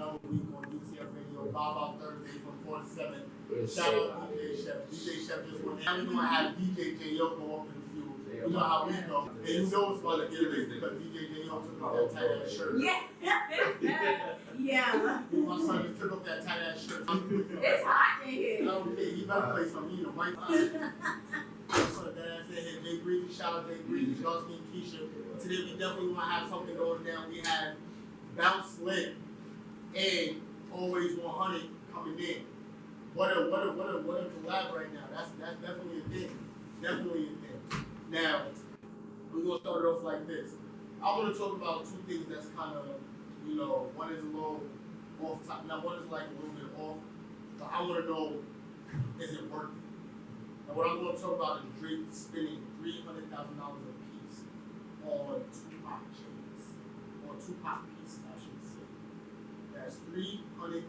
another week on DTF Radio, Vibe Out Thursday from 4 to 7. Yes, Shout sir. out DJ Chef. DJ Chef just went down. We're going to have DJ J.O. go up in the few. You know how we go. And you know it's about to get this because DJ J.O. took off that tight ass shirt. Yeah. Yeah. My son just took off that tight ass shirt. It's hot in here. Okay, he better play some, you know, right now. So that ass in here, Jay Breezy, shout out Jay Breezy, Dark Skin Keisha. Today we definitely want to have something going down. We have Bounce Slim and Always 100 coming in. What a collab right now. That's definitely a thing. Definitely a thing. Now, we're gonna start it off like this. I want to talk about two things that's kind of, you know, one is a little off top. Now one is like a little bit off. But I want to know, is it working? And what I'm going to talk about is Drake spending $300,000 a piece on Tupac chains, or Tupac pieces, I should say. That's $300,000 a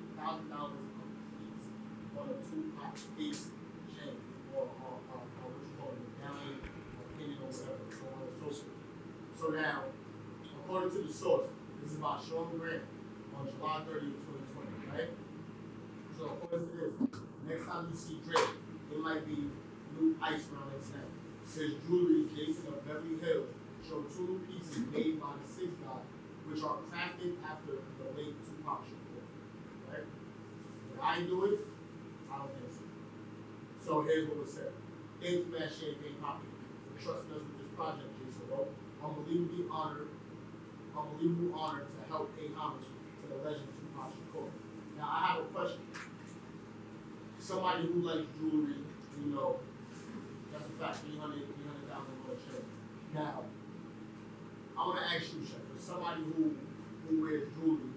piece on a Tupac face chain, or what you call it, medallion, or penny, or whatever, so on and so forth. So now, according to the source, this is about Sean Grant on July 30th, 2020, right? So according to this, next time you see Drake, it might be new ice around his neck. Says jewelry Jason of Beverly Hills showed two new pieces made by the Six God, which are crafted after the late Tupac Shakur. Right? Did I do it? I don't think so. So here's what it said. Thank you, man, Champagne Poppy, for trusting us with this project, Jason wrote. Unbelievably honored to help pay homage to the legend Tupac Shakur. Now I have a question. Somebody who likes jewelry, you know, that's a fact, $300,000 chain. Now, I want to ask you, Chef, for somebody who wears jewelry,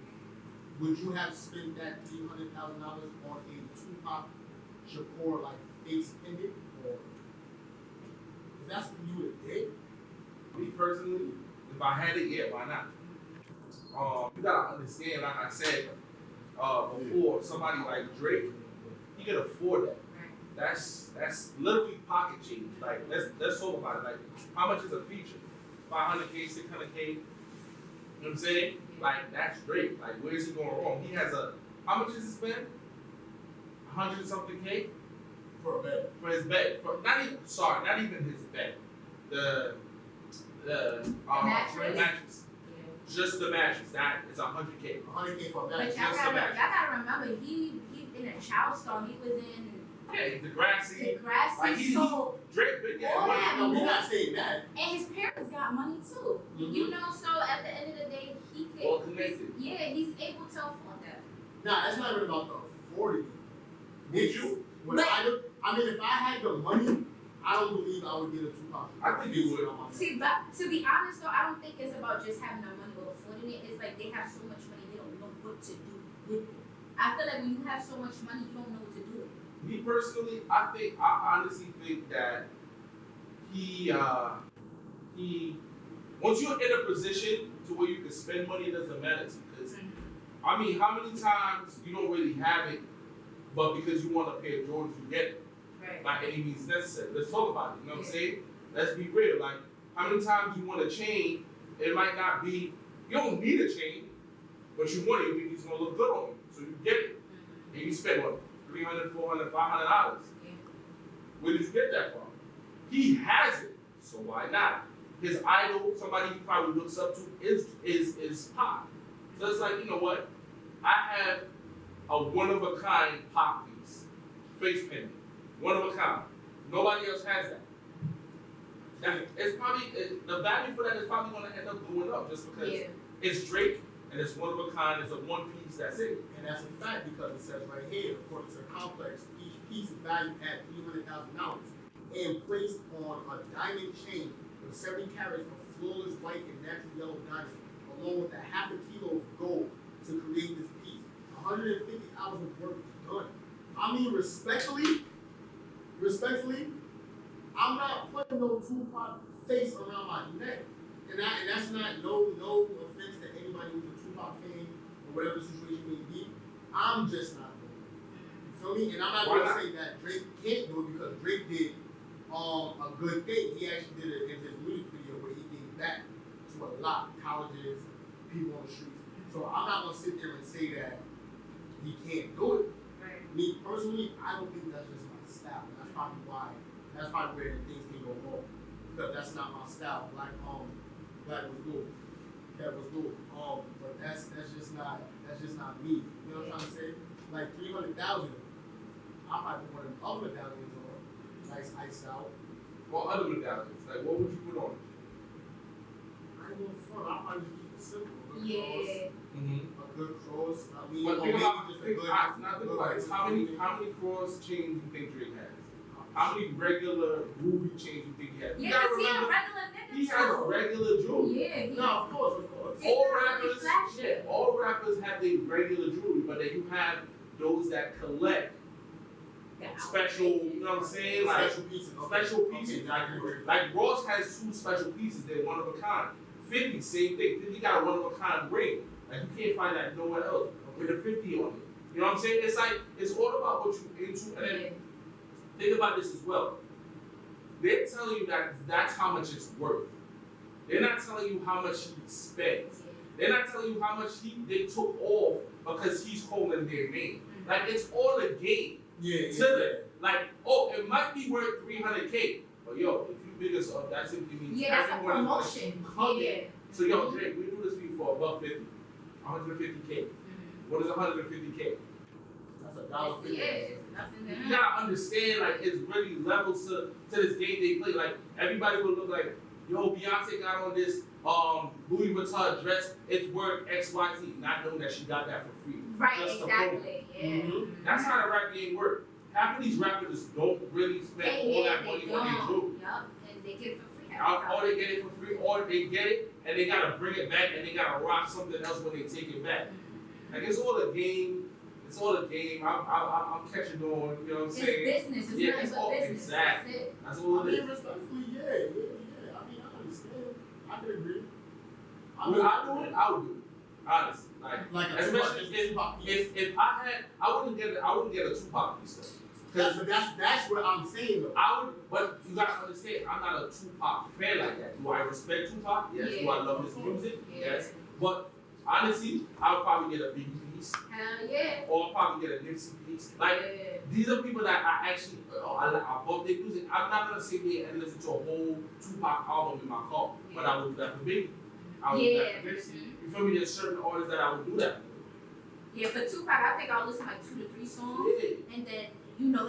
would you have spent that $300,000 on a Tupac Shakur like face pendant, or if that's what you would have did? Me personally, if I had it, yeah, why not? You gotta understand, like I said before, somebody like Drake, he can afford that. That's literally pocket change. Like let's talk about it. Like how much is a feature? 500K, 600K. You know what I'm saying? Like that's Drake. Like where's he going wrong? He has how much is he spend? 100 something K For a bed. for his bed. Not even his bed. The mattress. Just the mattress. That is 100K. 100K for a But bed. y'all gotta remember, he in a child store, he was in The grassy. like so Drake big all that No, we're money, not saying that. and his parents got money too. Mm-hmm. You know, so at the end of the day, he could. All connected. Yeah, he's able to afford that. Nah, it's not even about the affording. Did you? I mean, if I had the money, I don't believe I would get a Tupac. I think you would. See, but to be honest though, I don't think it's about just having the money or affording it. It's like they have so much money, they don't know what to do with it. I feel like when you have so much money, you don't know what to do with it. Me personally, I honestly think that he once you're in a position to where you can spend money, it doesn't matter to you. Because I mean, how many times you don't really have it, but because you want a pair of Jordans, you get it. Right. By any means necessary. Let's talk about it. You know what I'm saying? Let's be real. Like, how many times you want a chain? It might not be. You don't need a chain, but you want it. It's gonna look good on you, so you get it. And you spend what? $300, $400, $500. Yeah. Where did you get that from? He has it, so why not? His idol, somebody he probably looks up to, is Pac. So it's like, you know what? I have a one of a kind Pac piece, face pendant, one of a kind. Nobody else has that. It's probably the value for that is probably going to end up going up just because it's Drake. And it's one of a kind, it's a one piece, that's it. And that's a fact because it says right here, according to the complex, each piece is valued at $300,000 and placed on a diamond chain with 70 carats of flawless white and natural yellow diamond, along with a half a kilo of gold to create this piece. 150 hours of work is done. I mean, respectfully, I'm not putting no Tupac face around my neck. And that's not no offense to anybody who's a Tupac fan or whatever the situation may be. I'm just not doing it. You feel me? And I'm not going to say that Drake can't do it because Drake did a good thing. He actually did it in his music video where he gave back to a lot of colleges, people on the streets. So I'm not going to sit there and say that he can't do it. Right. Me personally, I don't think that's just my style. That's probably why. That's probably where things can go wrong. Because that's not my style. Black was good. That was good. But that's just not me. You know what I'm trying to say? Like 300,000. I might put one of them other medallions on. Nice iced out. Or other medallions. Like what would you put on it? I ain't gonna front. I probably just keep it simple. A good cross. Mm-hmm. A good cross. I mean, But or think maybe about, just a think, good. not think about it. How many cross chains you think Drake has? How many regular ruby chains you think he has? Yeah, because he a regular nigga He too. has regular jewelry. Yeah, No, of course. All It's not really rappers, flashy. yeah, all rappers have their regular jewelry, but then you have those that collect special, you know what I'm saying? Like Special pieces. special pieces. Like Ross has 2 special pieces, they're one of a kind. 50, same thing. 50 got a one of a kind ring. Like you can't find that nowhere else with a 50 on it. You know what I'm saying? It's like it's all about what you into, and then think about this as well. They're telling you that that's how much it's worth. They're not telling you how much he spends. They're not telling you how much they took off because he's calling their name. Like it's all a game to them. Like, oh, it might be worth 300K, but yo, if you big us up, that simply means that's a everyone is promotion. coming. Yeah. So yo, Drake, we do this for you for above 50, 150K. What is 150K? That's $1.50. Yeah, nothing You gotta understand, like, it's really levels to this game they play. Like, everybody will look like, yo, Beyonce got on this Louis Vuitton dress, it's worth XYZ, not knowing that she got that for free. Right, Just to exactly. Yeah. Mm-hmm. That's how the rap game works. Half of these rappers don't really spend all that money on their jewelry. Yup, and they get it for free. Or they get it for free, or they get it and they gotta bring it back and they gotta rock something else when they take it back. Like it's all a game. It's all a game. I'm catching on. You know what I'm saying? It's business. It's Yeah, nothing it's but all business. exactly. That's it. That's all I it mean, is. respectfully, yeah. I mean, I understand. I can agree. Would I do it? I would do it. Honestly, Like a especially Tupac piece. if I had, I wouldn't get a Tupac piece though. That's what I'm saying though. I would, but you gotta understand, I'm not a Tupac fan like that. Do I respect Tupac? Yes. Yeah. Do I love his music? Yeah. Yes. But honestly, I would probably get a Biggie piece, Hell yeah. or I'll probably get a Nipsey piece. Like these are people that I actually, I bump their music. I'm not gonna sit there and listen to a whole Tupac album in my car, but I would do that for Biggie. I would do that for Nipsey. You feel me? There's certain artists that I would do that for. Yeah, for Tupac, I think I'll listen to like 2 to 3 songs, Yeah. and then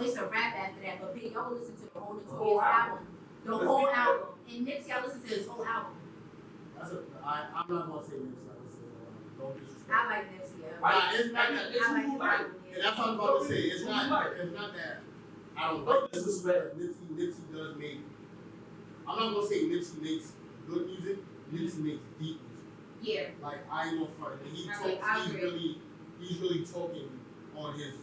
it's a rap after that. But Big, I will listen to the whole whole Notorious album. album, the whole album, and Nipsey, I listen to his whole album. I'm not gonna say Nipsey. I would say don't disrespect. I like Nipsey. It's not that. It's I like who you like. And that's what I'm about to say. It's not that. I don't like disrespect. Nipsey does make. I'm not gonna say Nipsey makes good music. Nipsey makes deep music. Yeah. Like I ain't gonna front. And he I talks. agree. He's really talking on his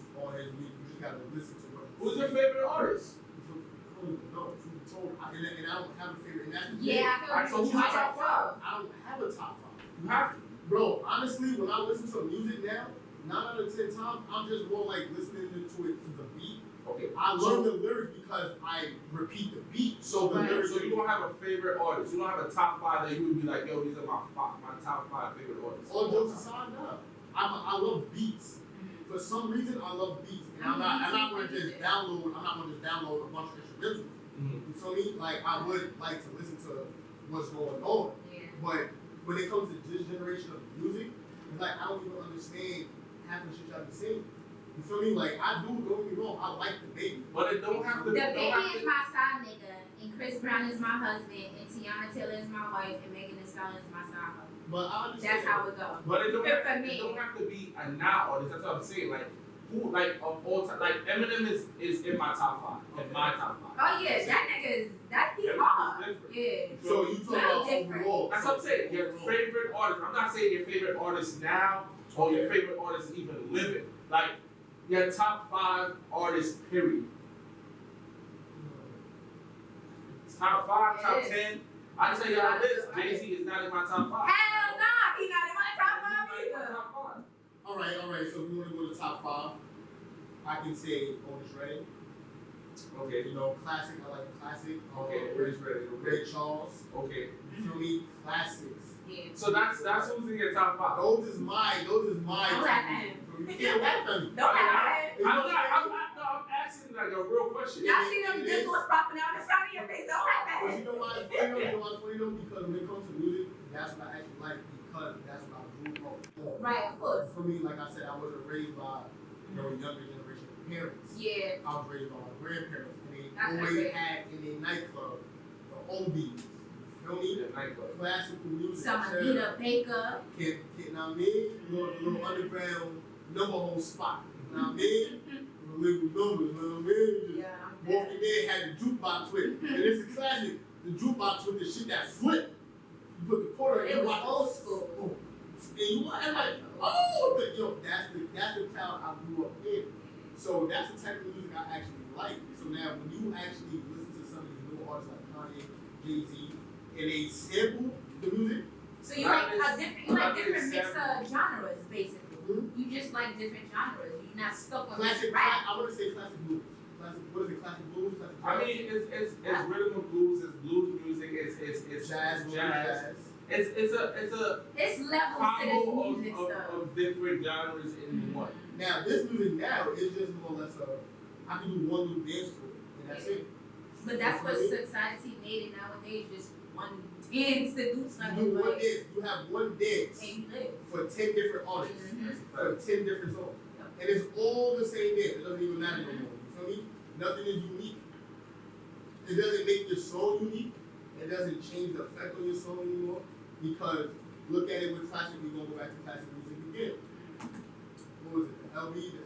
music. You just gotta listen to what. Who's your favorite artist? I don't even know. Truth be told, and I don't have a favorite. And that's the thing. Yeah, I feel Alright, so like who's your top 5? I don't have a top 5. You have to. Bro, honestly, when I listen to music now, 9 out of 10 times, I'm just more like listening to it to the beat. Okay. I learn the lyrics because I repeat the beat. So the lyrics. So you don't have a favorite artist. You don't have a top 5 that you would be like, yo, these are my top 5 favorite artists. All jokes aside, no. I love beats. For some reason, I love beats, and I'm not gonna just download a bunch of instrumentals. You feel me? Like I would like to listen to what's going on. Yeah. But when it comes to this generation of music, it's like I don't even understand half the shit y'all be saying. You feel me? Like I don't get me wrong, I like the baby. But it don't have to. The Baby is my side nigga, and Chris Brown is my husband, and Tiana Taylor is my wife, and Megan Thee Stallion is my side husband. But I understand. That's how it goes. But it don't For have to be a now artist. That's what I'm saying. Like who, like of all time, like Eminem is in my top 5. In my top 5. Oh yeah, that nigga is hard. Yeah. So you talk about different. overall. That's what I'm saying. Your favorite artist. I'm not saying your favorite artist now or your favorite artist even living. Like your top 5 artists. Period. Top 5, top 10. I tell y'all this, Jay-Z is not in my top 5. Hell nah, he not in my top 5 He's not in my either. top 5. All right. So if you want to go to top 5, I can say Otis Ray. Okay. You know, classic. I like classic. Okay. Where's ready? Ray Charles. Okay. You feel me? Classics. Yeah. So that's who's in your top 5. Those is my. I'm top. laughing. For me, can't laugh at me. Don't laugh. I'm asking like a real question. Y'all see them dimples popping out the side of your face? Don't laugh at But it. you know why it's funny though? You know why it's funny though? Because when it comes to music, that's what I actually like because that's what I grew up on. Right, of course. For me, like I said, I wasn't raised by younger generation parents. Yeah. I was raised by my grandparents, and they That's always great. had in a nightclub the oldies. You feel me? Yeah, nightclub. Classical music. Some Anita Baker. Kid, know what I mean? Little underground number hole spot. You know what I mean? Little numbers, you know what I mean? Yeah, I'm Walking there had the jukebox with it. And it's a classic. The jukebox with the shit that flip. You put the quarter in It and was watch old school. Oh. And you watch, I'm like, oh, but yo, that's the town I grew up in. So that's the type of music I actually like. So now when you actually listen to some of these new artists like Kanye, Jay-Z, and they sample the music, So you like different mix Exactly. of genres, basically. Mhm. You just like different genres. You're not stuck on classic, just rap. I want to say classic blues. Classic, what is it? Classic blues? Classic I mean, it's rhythm and blues, it's blues music, it's jazz, jazz. It's a It's levels to combo this music of stuff. different genres in one. Now this music now is just more or less I can do one little dance to it, and that's it. But that's what society made it nowadays. Just one dance to do You something. do one Like, dance. You have one dance and you live. for 10 different artists, Mhm. for 10 different songs, and it's all the same dance. It doesn't even matter no more. You feel me? Nothing is unique. It doesn't make your song unique. It doesn't change the effect on your song anymore. Because look at it with classic. We're gonna go back to classic music again. What was it? The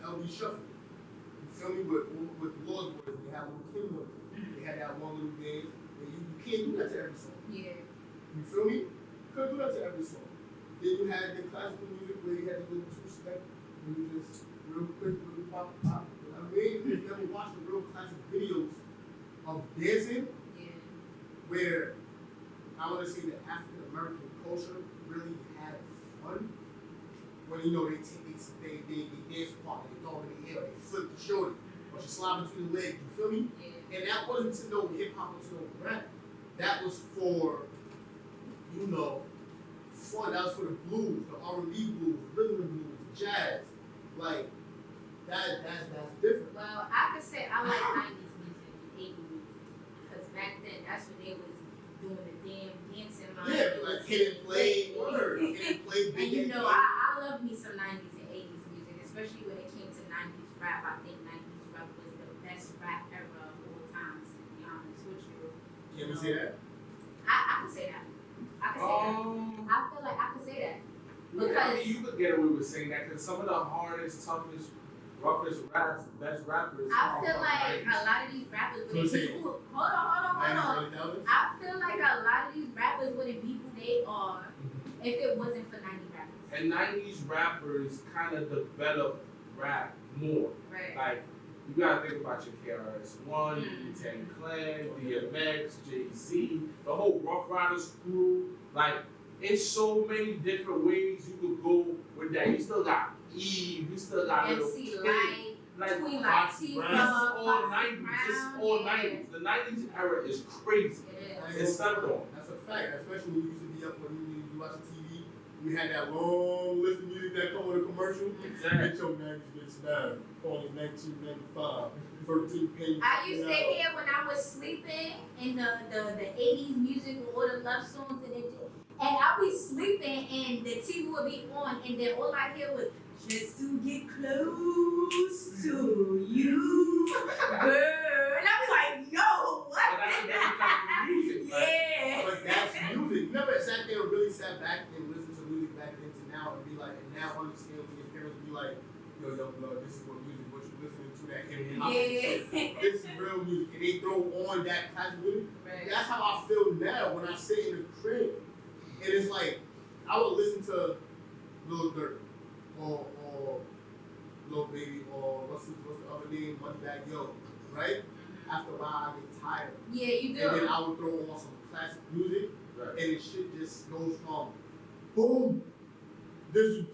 LB Shuffle. You feel me? With Lost Boys, they had little Kim with it. They had that one little dance. And you can't do that to every song. Yeah. You feel me? Couldn't do that to every song. Then you had the classical music where you had the little two-step and you just real quick, really pop. You know what I mean? If you ever watch the real classic videos of dancing, Yeah. where I want to say the African American culture really had fun. When they dance apart, they throw it in the air, they flip the shorty, or she slide between the legs. You feel me? Yeah. And that wasn't to no hip hop or to no rap. That was for fun. That was for the blues, the R&B blues, the rhythm and blues, the jazz. Like that's different. Well, I could say I like 90s music and 80s music. Because back then, that's when they was doing the damn dancing. Yeah, like Kid and Play, word. Kid and Play, Big And Game. I love me some 90s and 80s music, especially when it came to 90s rap. I think 90s rap was the best rap era of all times, to be honest with you. Can we say that? I can say that. I can say that. I feel like I can say that. Yeah, I mean, you could get away with saying that because some of the hardest, toughest, roughest best rappers. I feel from like the a lot of these rappers So wouldn't say- be who. Hold on. I feel like a lot of these rappers wouldn't be who they are if it wasn't for 90 rappers. And 90s rappers kind of developed rap more. Right. Like, you gotta think about your KRS-One, Mm. Wu-Tang Clan, DMX, Jay-Z, the whole Rough Riders crew. Like, it's so many different ways you could go with that. You still got Eve, you still got Little MC Kid. Light, Like, Queen Foxy Latifah, Brown. this is all Foxy 90s. This is Brown, all yeah. 90s. The 90s era is crazy. It is. It's stepped on. That's a fact, especially when you used to be up when you watch TV. We had that long list of music that come with a commercial. Exactly. Get your 90s bitch down. Only 1995. 13 pennies. I used to hear when I was sleeping in the 80s music with all the love songs and I'd be sleeping and the TV would be on and then all I hear was just to get close to you, girl. And I'd be like, yo, what? But that's a different type of music, right? Yeah. But that's music. You never sat there and really sat back and listened to music back then to now and be like, and now understand when your parents be like, yo, blood, this is what music, what you listening to, that hip hop. Yeah. This is real music. And they throw on that classic music. Right. That's how I feel now when I sit in the crib. And it's like, I would listen to Lil Durk or Lil Baby or what's the other name, Moneybagg Yo, right? After a while, I get tired. Yeah, you do. And then I would throw on some classic music, Right. and the shit just goes from boom, this you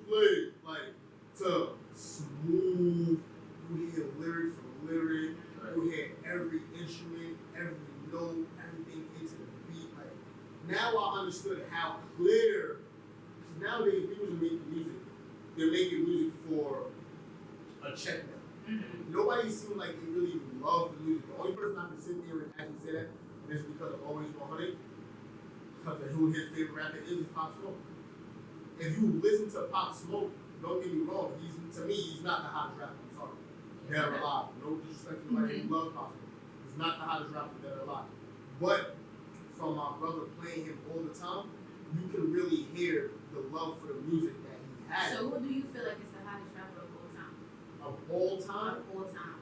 play, like to smooth. You hear lyric from lyric, you hear every instrument, every note, everything into the beat. Like now I understood how clear. Because nowadays people are making music, they're making music for a check now. Mm-hmm. Nobody seemed like they really love the music. The only person I can sit there and actually say that, and it's because of Always 100, because of who his favorite rapper is Pop Smoke. If you listen to Pop Smoke, don't get me wrong, to me, he's not the hottest rapper. I'm sorry. Dead or alive. No disrespect to anybody who loves Pop Smoke. He's not the hottest rapper dead or alive. But from my brother playing him all the time, you can really hear the love for the music that he has. So who do you feel like is the hottest rapper of all time? Of all time? Of all time.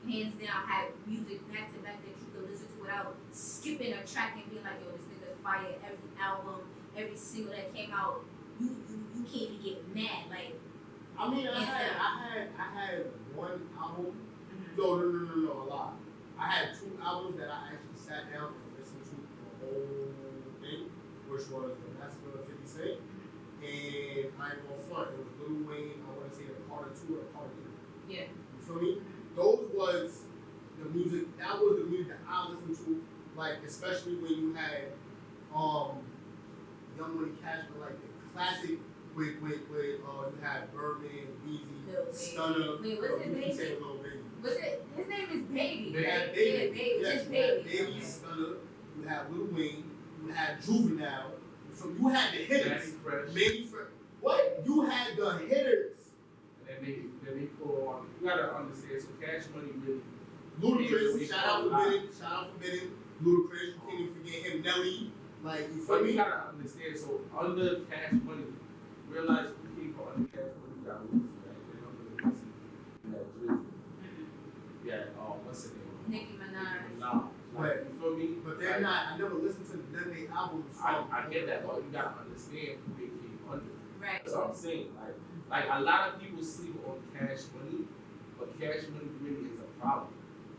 Hands down, have music back to back that you could listen to without skipping a track and being like, yo, this nigga's fire. Every album, every single that came out, you can't even get mad. Like, I mean, I had one album. No, a lot. I had 2 albums that I actually sat down and listened to the whole thing, which was The Massacre of 50 Cent, and I Ain't Gonna Front. It was Lil Wayne, I want to say the Carter 2 or Carter 3. yeah. You feel me? Those was the music, that was the music that I listened to, like, especially when you had Young Money Cash, but like the classic with you had Birdman, Weezy, Stunner. Wait, what's his name? Say Lil Baby. What's it? His name is Baby. You had Yeah, Baby. Baby. Yes, Just you had Baby. Baby, Stunner. You had Lil Wayne. You had Juvenile. So you had the hitters. Maybe for what? You had the hitters. And then they pull on. You gotta understand. So Cash Money really. Ludacris. Shout out Forbidden. Ludacris. You can't even forget him. Nelly. Like you feel But me? you gotta understand. So under Cash Money, realize who people under Cash Money got lose. Right? They don't really see. You had Drizzy. Yeah. What's the name? Nicki Minaj. Nah. Like, you feel me? But they're not. I never listened to none of their albums. I get that, but you gotta understand who they came under. Right. That's what I'm saying. Like a lot of people sleep on Cash Money, but Cash Money really is a problem.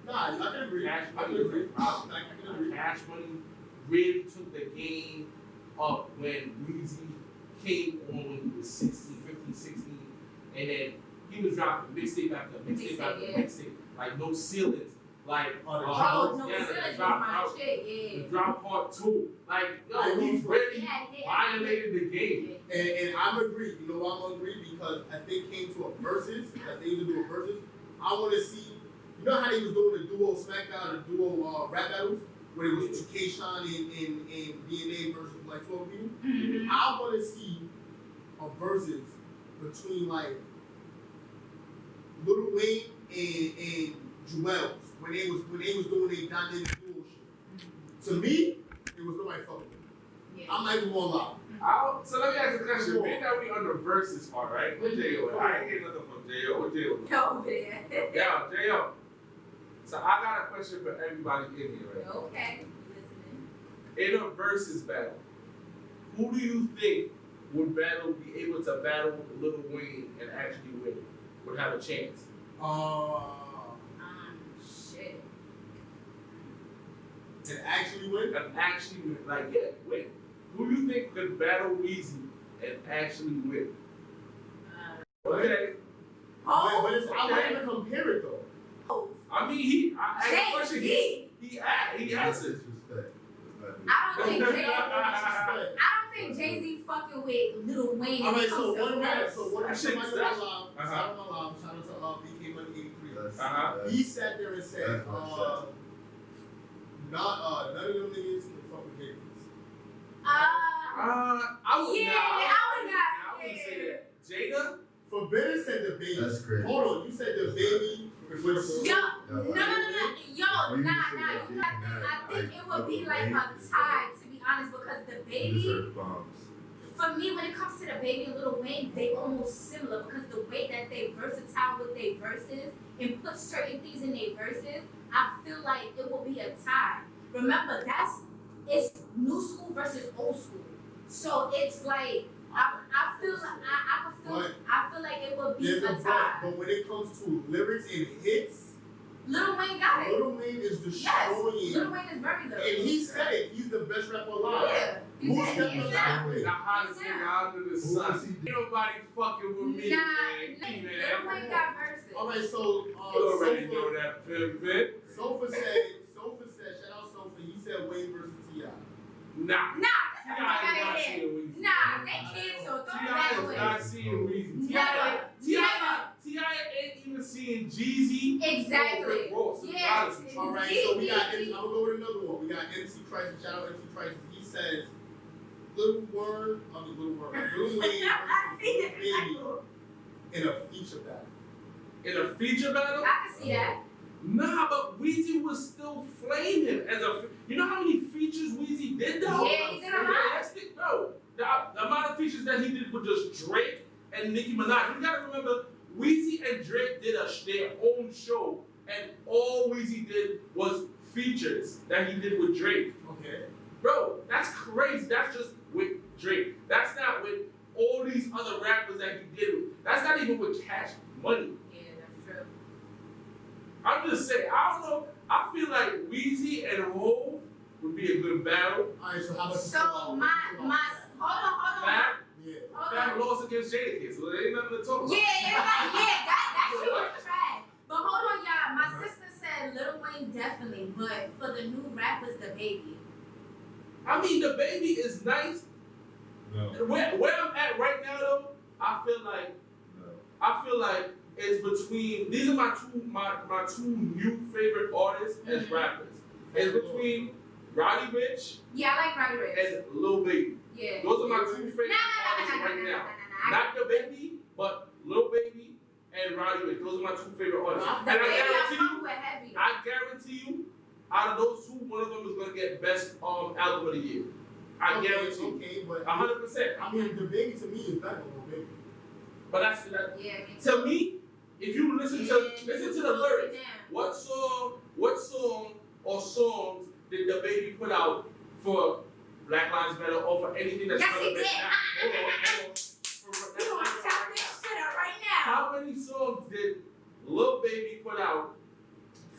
Nah, I can agree. Cash I can Money is agree. a problem. I can agree. Cash Money really took the game up when Weezy came on when he was 16, 15, 16, and then he was dropping mixtape after mixtape after mixtape, like no ceilings. Like, No, yeah, Ceilings the drop was my out, shit, yeah. the drop part 2. Like, yo, he really violated the game. And I'm agree. You know why I'm agree? Because if they came to a versus, if they used to do a versus, I want to see. You know how they was doing the duo SmackDown, the duo rap battles, where it was Keisha and DNA versus like 12 people. Mm-hmm. I want to see a versus between like Lil Wayne and Jewels when they was doing their dynamic duo shit. To me, it was nobody fucking with. Yeah. I'm not even gonna lie. So let me ask you a question. Being that we on the versus part, right? Where J.O. I ain't getting nothing from J.O. Where J.O? Over there. Yeah, J.O. So I got a question for everybody in here, right? Okay. Listening. In a versus battle, who do you think would be able to battle Lil Wayne and actually win? Would have a chance? Shit. And actually win? And actually win. Like, yeah, win. Who do you think could battle Weezy and actually win? Okay. But it's, I like to compare it though. I mean, I asked a question. He answers. I don't think Jay-Z fucking with Lil Wayne. Alright, so one of Shit, somebody on my live, shout out to BK Money 83. He sat there and said, none of them niggas can fuck with Jay-Z. I would not say that. Jada? Forbidden said the baby. That's crazy. Hold on, you said the baby was Yo, no. Yo, nah. I think it would be like a tie, to be honest, because the baby, for me, when it comes to the baby and Lil Wayne, they almost similar because the way that they versatile with their verses and put certain things in their verses, I feel like it will be a tie. Remember, it's new school versus old school. So it's like, I feel like it would be a tie. But when it comes to lyrics and hits, Lil Wayne got it. Lil Wayne is destroying. Yes, Lil Wayne is very good. And he said it. He's the best rapper alive. Yeah. Who stepped aside? The hottest nigga under the sun. Ain't nobody fucking with me, man. Lil Wayne got verses. Alright, so You already know that, Pimpin'. Sofa said, shout out Sofa, he said Wayne versus T.I. Nah. Nah, they canceled. Throw it back away. T.I. is not seeing reason. Never. Jeezy. Exactly. Or Rick Ross. To be Yeah. honest with you. All right, so we got. I'm gonna go with another one. We got MC Crisis. Shout out MC Crisis. He says, Little Wayne versus Lil Baby in a feature battle. In a feature battle? I can see that. Nah, but Weezy was still flaming him as a. You know how many features Weezy did though? Yeah, he did a lot. Bro, the amount of features that he did with just Drake and Nicki Minaj. You gotta remember, Weezy and Drake did their own show, and all Weezy did was features that he did with Drake. Okay. Bro, that's crazy. That's just with Drake. That's not with all these other rappers that he did with. That's not even with Cash Money. Yeah, that's true. I'm just saying, I don't know. I feel like Weezy and Hov would be a good battle. Alright, so how about So hold on. Fab, Yeah. Fab lost against Jadakiss, so there ain't nothing to talk about. That shit was trash. But hold on, y'all. My sister said Lil Wayne definitely, but for the new rappers, the baby. I mean, the baby is nice. No. Where I'm at right now, though, I feel like it's between. These are my two new favorite artists as rappers. It's between Roddy Ricch Yeah, I like Roddy Ricch. and Lil Baby. Yeah. Those are my two favorite artists right now. Not the baby, but Lil Baby and Roddy Ricch. Those are my two favorite artists. The And baby I I fuck with heavy. guarantee you, out of those two, one of them is gonna get best album of the year. I guarantee you. Okay, but 100%. I mean, the baby to me is better than Lil Baby. But that's that. Yeah, me To me, if you listen to the lyrics, what song or songs did the baby put out for Black Lives Matter or for anything that's Yes, he relevant? did. Hold on. You want to chop this shit up right now? How many songs did Lil Baby put out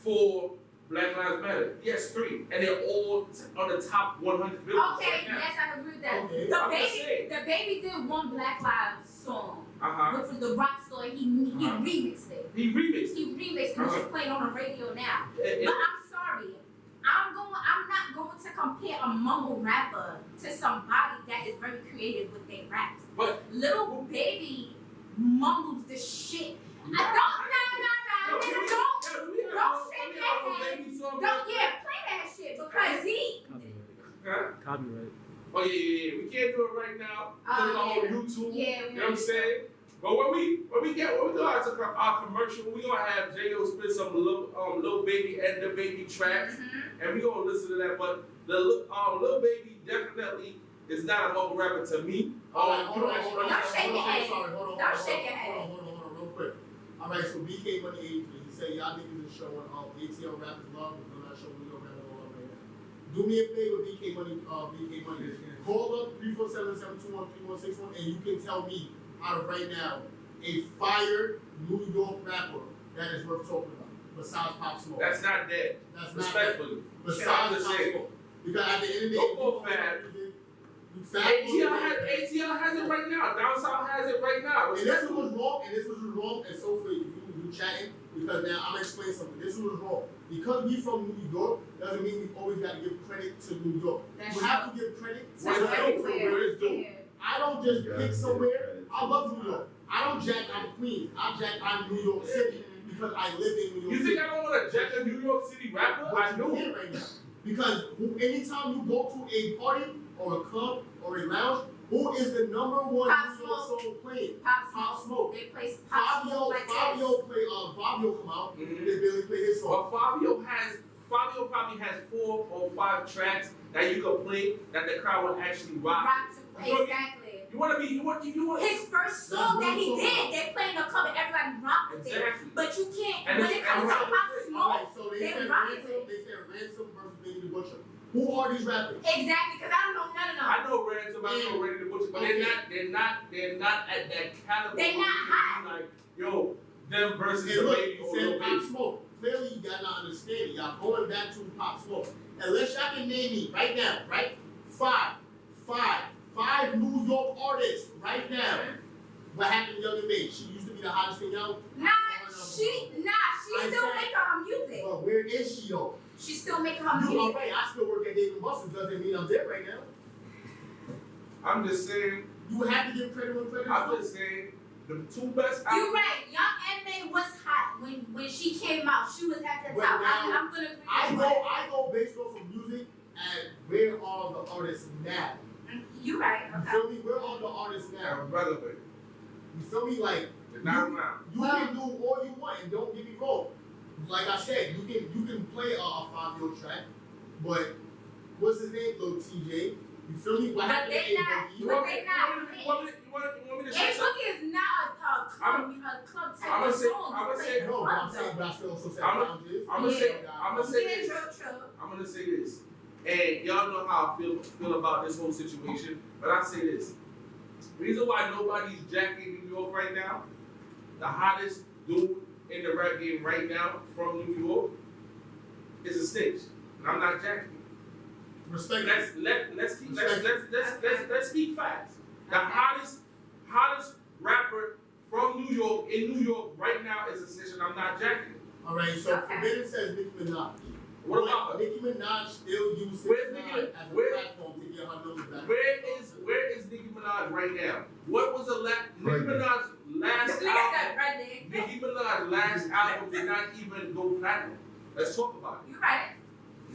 for Black Lives Matter? Yes, 3, and they're all on the top 100 billboards Okay, right now. yes, I can agree with that. Okay. I'm just saying. The baby did one Black Lives song, Uh-huh. which was the Rock Star. He remixed it. He remixed it. He remixed it, which is playing on the radio now. It- But I'm sorry. I'm not going to compare a mumble rapper to somebody that is very creative with their raps. But Little Baby mumbles the shit. Yo, Nigga, don't shake Baby that song. head. Play that shit because he. Huh? Copyright. Oh yeah. We can't do it right now. Put it on YouTube. Yeah, You know what I'm saying? But when we do our commercial, we gonna have J.O. spit some Lil Baby and the Baby tracks, and we gonna listen to that. But the Lil Baby definitely is not a mumble rapper to me. Hold on, Don't shake your head. Don't shake your head. Hold on, real quick. Alright, so BK Money 83, he said, y'all niggas is showing ATL rappers love, but they're not showing New York rappers love right now. Do me a favor, BK Money, call up 347-721-3161, and you can tell me out of right now a fire New York rapper that is worth talking about, besides Pop Smoke. That's not dead. That's not Respectfully. besides I'm Pop just saying. Smoke. Because at the end of the day, Don't go Fab. ATL has it right now. Down South has it right now. And this one was wrong, and so for you chatting, because now I'm gonna explain something. This one was wrong. Because we from New York, doesn't mean we always gotta give credit to New York. That's We have to give credit That's where it's due. Yeah. I don't just pick somewhere. I love New York. I don't jack on Queens. I'm New York City because I live in New York You City. think I don't want to jack a New York City rapper? But I you know. can't right now. Because anytime you go to a party or a club or a lounge, who is the number one Pop New York Smoke. song playing? Pop Smoke. They play Pop Smoke like Fabio come out. Mhm. They barely play his song. But Fabio probably has 4 or 5 tracks that you can play that the crowd will actually rock. Exactly. You want His first song that he did, they play in the club and everybody rock with it. Exactly. But you can't, And when it's- it comes to and Pop Smoke, Alright, so they they said rock Ransom. it. They said Ransom versus Benny the Butcher. Who are these rappers? exactly, because I don't know none of them. I know Ransom, I know Ready to Butcher, but they're not at that caliber. They not hot. Like, yo, them versus And the look, baby he or said Lil Pop Baby. Smoke. Clearly, you got not understanding. Y'all going back to Pop Smoke. Unless y'all can name me right now, right? Five New York artists right now. What happened to Young and May? She used to be the hottest thing out. She still making her music. But where is she though? She's still making her You music. alright? I still work at Dave & Buster's. Doesn't mean I'm there right now. I'm just saying, You have to give credit when credit is I'm due. just saying, the 2 best You're right. Young M.A. was hot when when she came out, she was at the But top. now, I'm gonna agree I with go you. I go based off of music and where are the artists now? You right. You Okay. feel me? Where are the artists now? They're relevant. You feel me? Like They're not around. you can do all you want, and don't get me wrong. Like I said, you can play a 5-year track, but what's his name? Lil TJ. You feel me? What But happened they to not- A-Boogie? You want me to say A something? Boogie is not a club type I'ma of say- song. I'ma You say- play No, but I'm club, saying, though. but I still also said I'ma- lounges. I'ma say Yeah, this. true. I'm gonna say this, and y'all know how I feel about this whole situation. But I say this: reason why nobody's jacking New York right now, the hottest dude in the rap game right now from New York, is a snitch, and I'm not jacking. Respect. Let's speak facts. The hottest rapper from New York in New York right now is a snitch, and I'm not jacking. All right, so Okay. Forbidden says Nicki Minaj. What about her? Nicki Minaj still uses Where's 6ix9ine Nicki- as a where- platform to get her numbers back. Where is Nicki Minaj right now? What was the Nicki Minaj's last Look album? at that right there. Nicki Minaj's last album did not even go platinum. Let's talk about it. You right.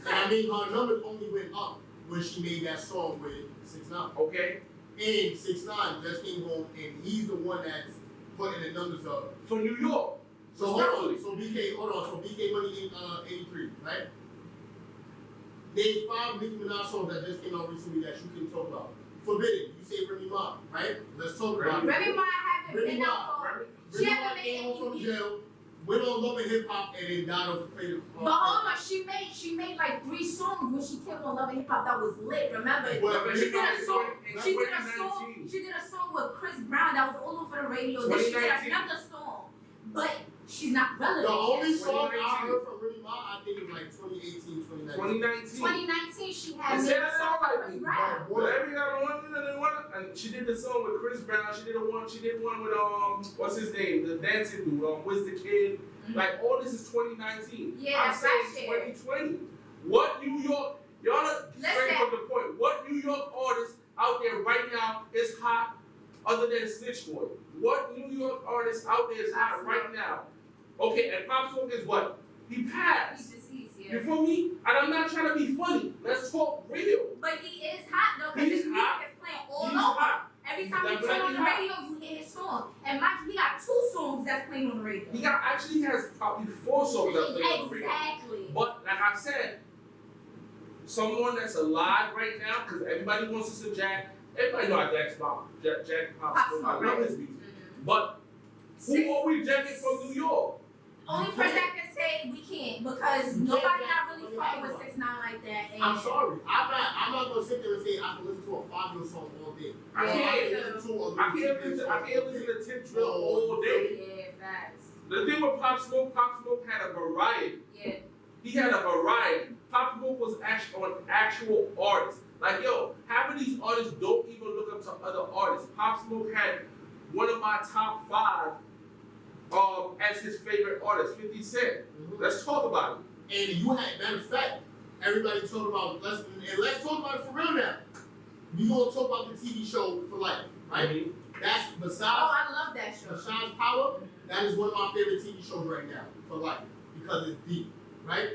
And I mean, her numbers only went up when she made that song with 6ix9ine. Okay? And 6ix9ine just came home, and he's the one that's putting the numbers up. For New York. So hold on, so BK Money in 83, right? Name 5 Nicki Minaj songs that just came out recently that you can talk about. Forbidden, you say Remy Ma, right? Let's talk about it. Remy Ma haven't Remy been Ma, out for. She Remy Ma haven't came home made from any. jail, went on Love and Hip Hop, and then died of the plate of. But hold on, she made like 3 songs when she came on Love and Hip Hop that was lit. Remember? But She did a song. in She did a 2019. song. She did a song with Chris Brown that was all over the radio. Then she did 2019. another song, but she's not relevant. The only yet. song I 2019. heard from Remy Ma, I think it was like 2018, 2019. 2019. 2019, she had They made said a that song song like with Chris me. Brown. Whatever you got one, and she did the song with Chris Brown. She did one with what's his name, the dancing dude, Wiz the Kid. Mhm. Like all this is 2019. Yeah, I'm that's saying last year. 2020. What New York? Y'all are straight Listen. from the point. What New York artist out there right now is hot, other than Snitch Boy? What New York artist out there is hot right now? Okay, and Pop Smoke is what? He passed. He's deceased, You yeah. feel me? And I'm not trying to be funny. Let's talk real. But he is hot though, because He's his music hot. is playing all He's over. hot. Every time you That's turn right, on the he's hot. radio, you hear his song. And mind you, he got 2 songs that's playing on the radio. He actually has probably 4 songs that play on the radio. Exactly. But like I said, someone that's alive right now, because everybody wants us to jack. Everybody know I jack Pop Pop Smoke. Smoke, I love right? his music. Mhm. But who are we jacking from New York? Only person that can say we can't because You nobody can't not jack really from fucking with anyone. 6ix9ine like that. And I'm sorry. I'm not gonna sit there and say I can listen to a 5-year song all day. I Yeah. can't. listen to a I can't listen to Tip Drill all day. Yeah, facts. The thing with Pop Smoke had a variety. Yeah. He had a variety. Pop Smoke was actual artists. Like, yo, half of these artists don't even look up to other artists. Pop Smoke had one of my top 5 as his favorite artist, 50 Cent. Let's talk about it. And you had, matter of fact, everybody talk about, let's talk about it for real now. We gonna talk about the TV show For Life, right? That's Oh, besides I love that show. Besides Power, that is one of my favorite TV shows right now, For Life, because it's deep, right?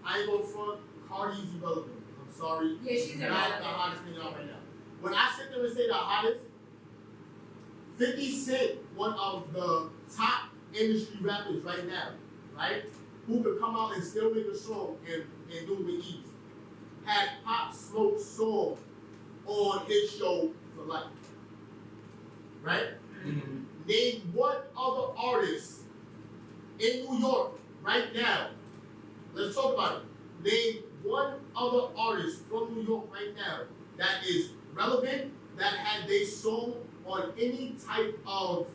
I ain't gonna front, Cardi's irrelevant. I'm sorry. Yeah, she's not irrelevant. the hottest thing out right now. When I sit there and say the hottest, 50 Cent, one of the top industry rappers right now, right? Who could come out and still make a song and do it with ease. Had Pop Smoke's song on his show For Life. Right? Name one other artist in New York right now. Let's talk about it. Name one other artist from New York right now that is relevant, that had their song on any type of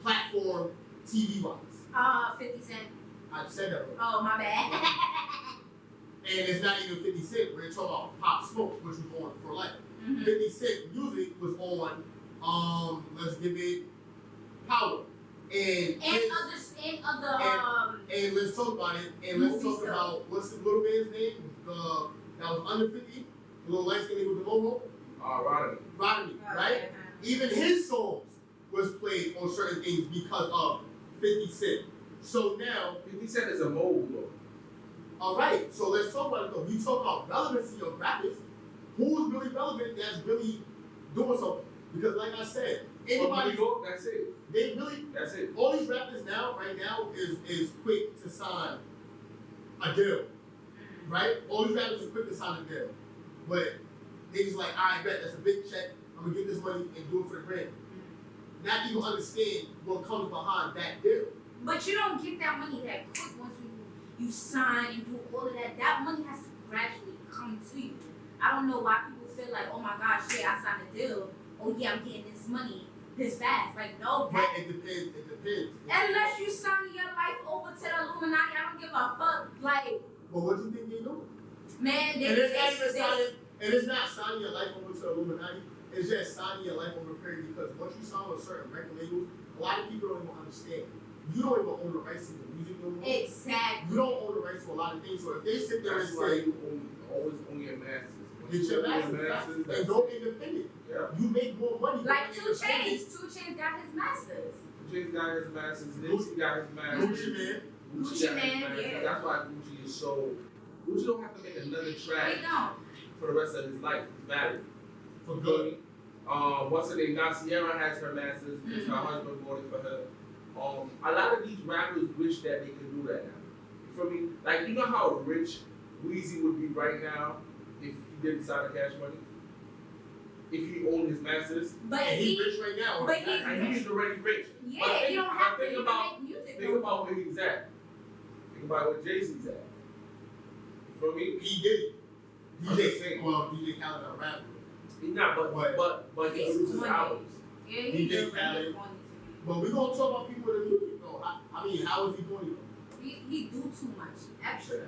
platform TV wise. 50 Cent. I've said that already. Oh, my bad. And it's not even 50 Cent. We're talking about Pop Smoke, which was on For Life. Mhm. 50 Cent music was on, let's give it Power. And and let's talk about it. And let's Movie talk about what's the little man's name? That was under 50, the little light skinny with the mohawk. Rodney, right? Even his songs was played on certain things because of 50 Cent. So now, 50 Cent is a mogul though. all right. So let's talk about it though. We talk about relevancy of rappers. Who's really relevant? That's really doing something. Because like I said, anybody. That's it. They really. That's it. All these rappers now, right now, is quick to sign a deal. Right? All these rappers are quick to sign a deal. But they just like, all right, bet that's a big check. I'm gonna get this money and do it for the brand. Not even understand what comes behind that deal. But you don't get that money that quick once you sign and do all of that. That money has to gradually come to you. I don't know why people feel like, oh my gosh, yeah, I signed a deal. Oh yeah, I'm getting this money this fast. Like, no, But it depends. It depends. unless you sign your life over to the Illuminati, I don't give a fuck. Like, But what do you think they doing? man, And it's not even signing. And it's not signing your life over to the Illuminati. It's just signing your life over a period because once you sign with certain record labels, a lot of people don't even understand. You don't even own the rights to the music no more. exactly. You don't own the rights to a lot of things. So if they sit there and That's why say, you always own your masters. get your masters and go independent, you make more money. Like going 2 independent. Chainz. 2 Chainz got his masters. Jay's got his masters, Nipsey got his masters. Gucci Man. Gucci got his Man, masters. yeah. That's why Gucci is so. Gucci don't have to make another track They don't. for the rest of his life. He's valid. For good. What's her name? Now Sierra has her masters because her husband bought it for her. A lot of these rappers wish that they could do that now. You feel me? Like, you know how rich Weezy would be right now if he didn't sign the Cash Money? If he owned his masters? But And he's rich right now. but he's And he's already rich. yeah, But you don't have to think even about, make music. think about where he's at. Think about where Jay-Z's at. You feel me? He did it. I'm just saying. DJ Khaled a rapper. He's not, but he He's produces money. albums. Yeah, He he did do Khaled. really funny But we're gonna talk about people with the music though. I mean, how is he doing it? to me. He do too much extra.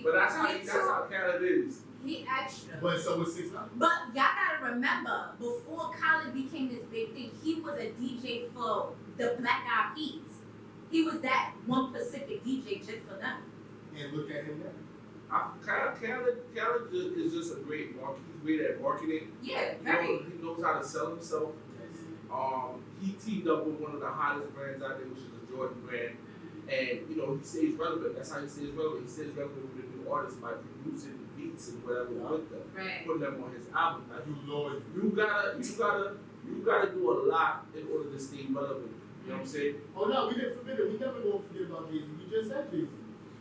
But that's how he Khaled is. He extra. But so was 6 9 But y'all gotta remember, before Khaled became this big thing, he was a DJ for the Black Eyed Peas. He was that one specific DJ just for them. And look at him now. Khaled is just a great marketer. He's great at marketing. Yeah, He very. knows how to sell himself. He teamed up with one of the hottest brands out there, which is the Jordan brand. And, you know, he stays relevant. That's how he stays relevant. He stays relevant with the new artists by producing beats and whatever with them. Right. Putting them on his album. Like, You Lord. you gotta do a lot in order to stay relevant. You know what I'm saying? Oh no, we didn't forget it. We never gonna forget about Jay-Z. We just said Jay-Z.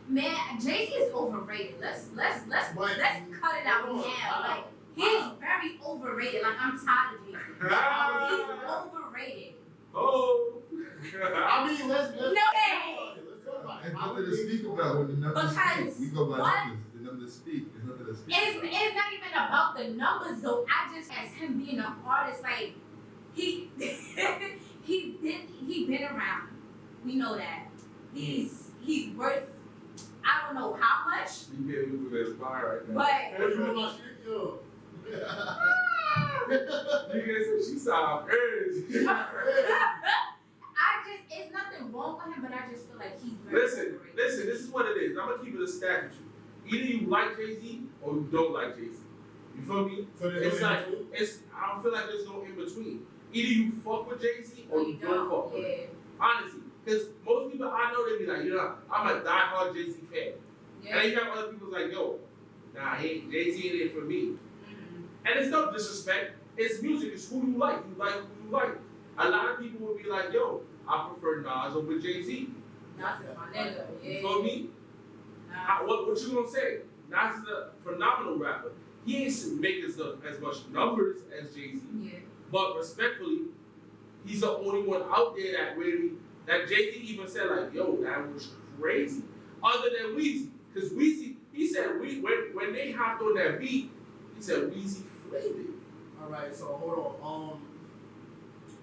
Man, Jay-Z is overrated. Let's cut it out now. Like, he's very overrated. Like, I'm tired of Jay-Z. He's overrated. Oh. I mean, let's No way. let's talk about it. There's How nothing to did speak Jay-Z about when the numbers Because speak. We go by what? numbers. The numbers speak. There's nothing to speak It's about. not even about the numbers though. I just, as him being an artist, like he he been around. We know that. He's worth I don't know how much, You can't move with that bar right now. but Hey, you on my shit, yo. Nigga said she saw urge. it's nothing wrong with him, but I just feel like he's very Listen, this is what it is. I'm gonna keep it a stack with you. Either you like Jay-Z or you don't like Jay-Z. You feel me? So there's It's no like, in-between? I don't feel like there's no in between. Either you fuck with Jay-Z or you don't fuck with him. Yeah. Honestly. Because most people I know, they be like, you know, I'm a diehard Jay-Z fan. Yeah. And then you have other people like, yo, nah, Jay-Z ain't it for me. Mhm. And it's no disrespect. It's music. It's who you like. You like who you like. A lot of people would be like, yo, I prefer Nas over Jay-Z. Nas is my nigga. You Yeah. feel me? Nas. What you gonna say? Nas is a phenomenal rapper. He ain't make as much numbers as Jay-Z. Yeah. But respectfully, he's the only one out there that Jay-Z even said like, yo, that was crazy. Other than Weezy. Because Weezy, he said when they hopped on that beat, he said Weezy flamed it. All right, so hold on.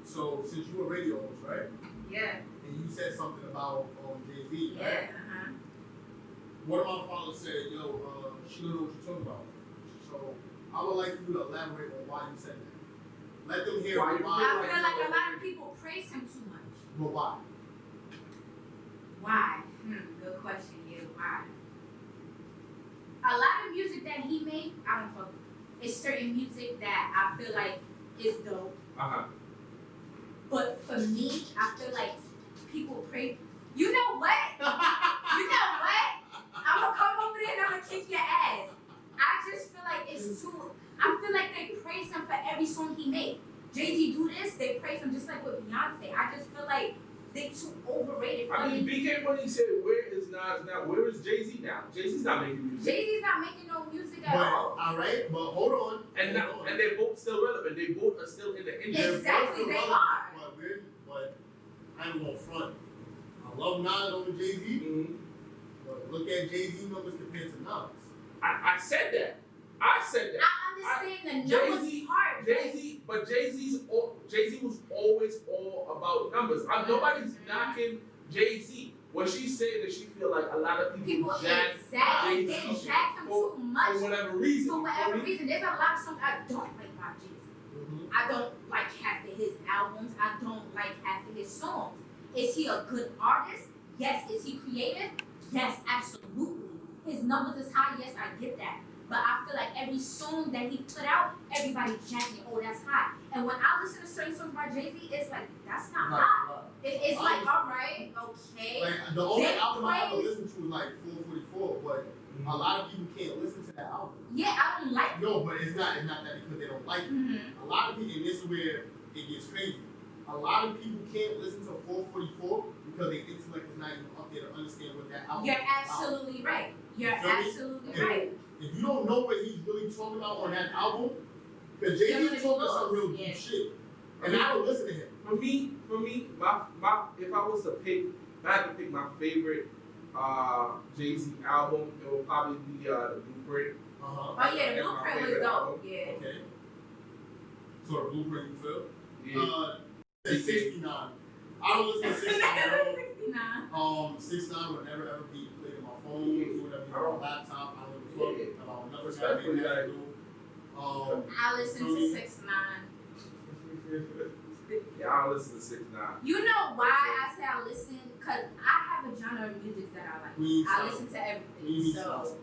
So since you were radio host, right? Yeah. And you said something about Jay-Z, Yeah. right? Uh-huh. One of my followers said, yo, she don't know what you're talking about. So I would like for you to elaborate on why you said that. Let them hear Why why. you I feel like a lot of people praise him too much. But why? Why? Good question. Yeah, why? A lot of music that he made, I don't fuck with. It's certain music that I feel like is dope. Uh-huh. But for me, I feel like people praise. You know what? You know what? I'm gonna come over there and I'm gonna kick your ass. I just feel like it's too. I feel like they praise him for every song he made. Jay-Z do this, they praise him just like with Beyonce. I just feel like they too overrated for I mean, me. BK when he said, "Where is Nas now? Where is Jay-Z now? Jay-Z's not making music." Jay-Z's not making no music at But, all. all right, but hold on. And now, and they're both still relevant. They both are still in the industry. Exactly, they are. But I ain't gonna front. I love Nas over Jay-Z, Mhm. but look at Jay-Z numbers compared to Nas. I said that. I said that. I understand the numbers Jay-Z- part. Jay-Z, but Jay-Z was always all about numbers. Nobody's knocking Jay-Z. What she's saying is she feel like a lot of people jack exactly, they Jay-Z jack him for too much. whatever reason. For whatever reason, there's a lot of songs I don't like by Jay-Z. I don't like half of his albums. I don't like half of his songs. Is he a good artist? Yes. Is he creative? Yes, absolutely. His numbers is high. Yes, I get that. But I feel like every song that he put out, everybody jacking, oh, that's hot. And when I listen to certain songs by Jay-Z, it's like, that's not hot. It's like, all right, okay. Like, the only They album I ever praise- listened to was like 444, but a lot of people can't listen to that album. Yeah, I don't like No, but it's not that because they don't like it. Mm-hmm. A lot of people, and this is where it gets crazy. A lot of people can't listen to 444 because their intellect is not even up there to understand what that album You're is about. absolutely right. You're You feel me? absolutely And right. If you don't know what he's really talking about on that album, because You're Jay-Z gonna be talking some lost, real yeah. deep shit. And I don't listen to him. For me, my if I was to pick, if I had to pick my favorite Jay-Z album, it would probably be the Blueprint. Uh-huh. Oh yeah, the That's my Blueprint was favorite dope. album. Yeah. Okay. So the Blueprint you feel? Yeah. It's 69. I don't listen to 69 at all. 69. 69 would never ever be played on my phone, do whatever on my laptop. I don't give a fuck about another Respectfully, guy like- do. I listen to 6ix9ine. Yeah, I don't listen to 6ix9ine. You know why I say I listen? Cause I have a genre of music that I like. We I stop. listen to We everything. stop. So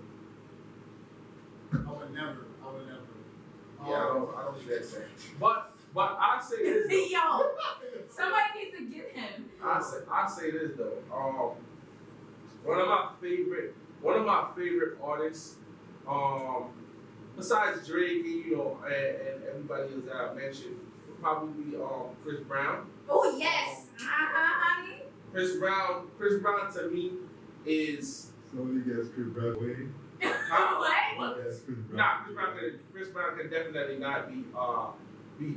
I would never. Yeah, I don't do that thing. But I say this. Though. yo, somebody needs to get him. I say this though. One of my favorite artists. Besides Drake and everybody else that I mentioned, would probably be Chris Brown. Oh yes, honey. Chris Brown to me is So you guys Chris Brown waiting? What? Yes, Chris Brown. nah. Chris Brown can definitely not be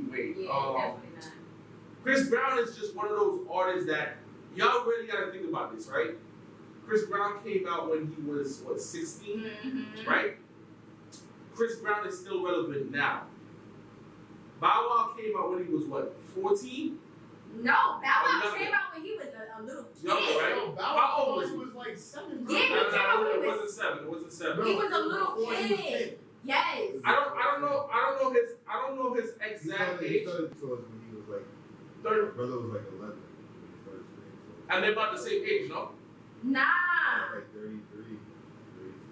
Wade. Yeah, definitely not. Chris Brown is just one of those artists that y'all really gotta think about this, right? Chris Brown came out when he was 16, Mm-hmm. right? Chris Brown is still relevant now. Bow Wow came out when he was 14? No, Bow Wow Another. came out when he was a little kid. Young, right? Yo, Bow How Wow old was he he? was like 7. Yeah, he came out when it he was- wasn't 7. It wasn't 7. He was a little before he was kid. 10. Yes. I don't know his He exact started age. to us when he was like, Thirty. my brother was like 11 when he started singing. And they're about the same age, no? Nah. Like 33,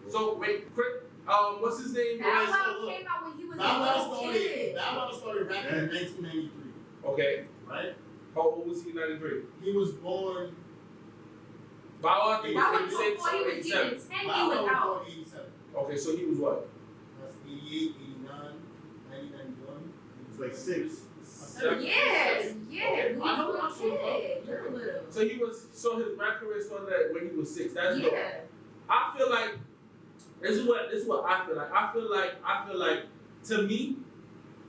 34. So wait, what's his name? Bow Wow came out when he was Bow a Wow little kid. started rapping in 1993, Okay. right? How old was he in 93? He was born. Bow Wow, I think That was was 86 before he or was 87. even 10, he Bow was Wow was out. born 87. Okay, so he was what? That's 88, 89, 90, 91. It's like 6. Yes, yeah, Okay. we was I a know little what you're talking kid. You're a little. So his rap career started when he was 6. That's dope. Yeah. I feel like this is what I feel like. I feel like to me,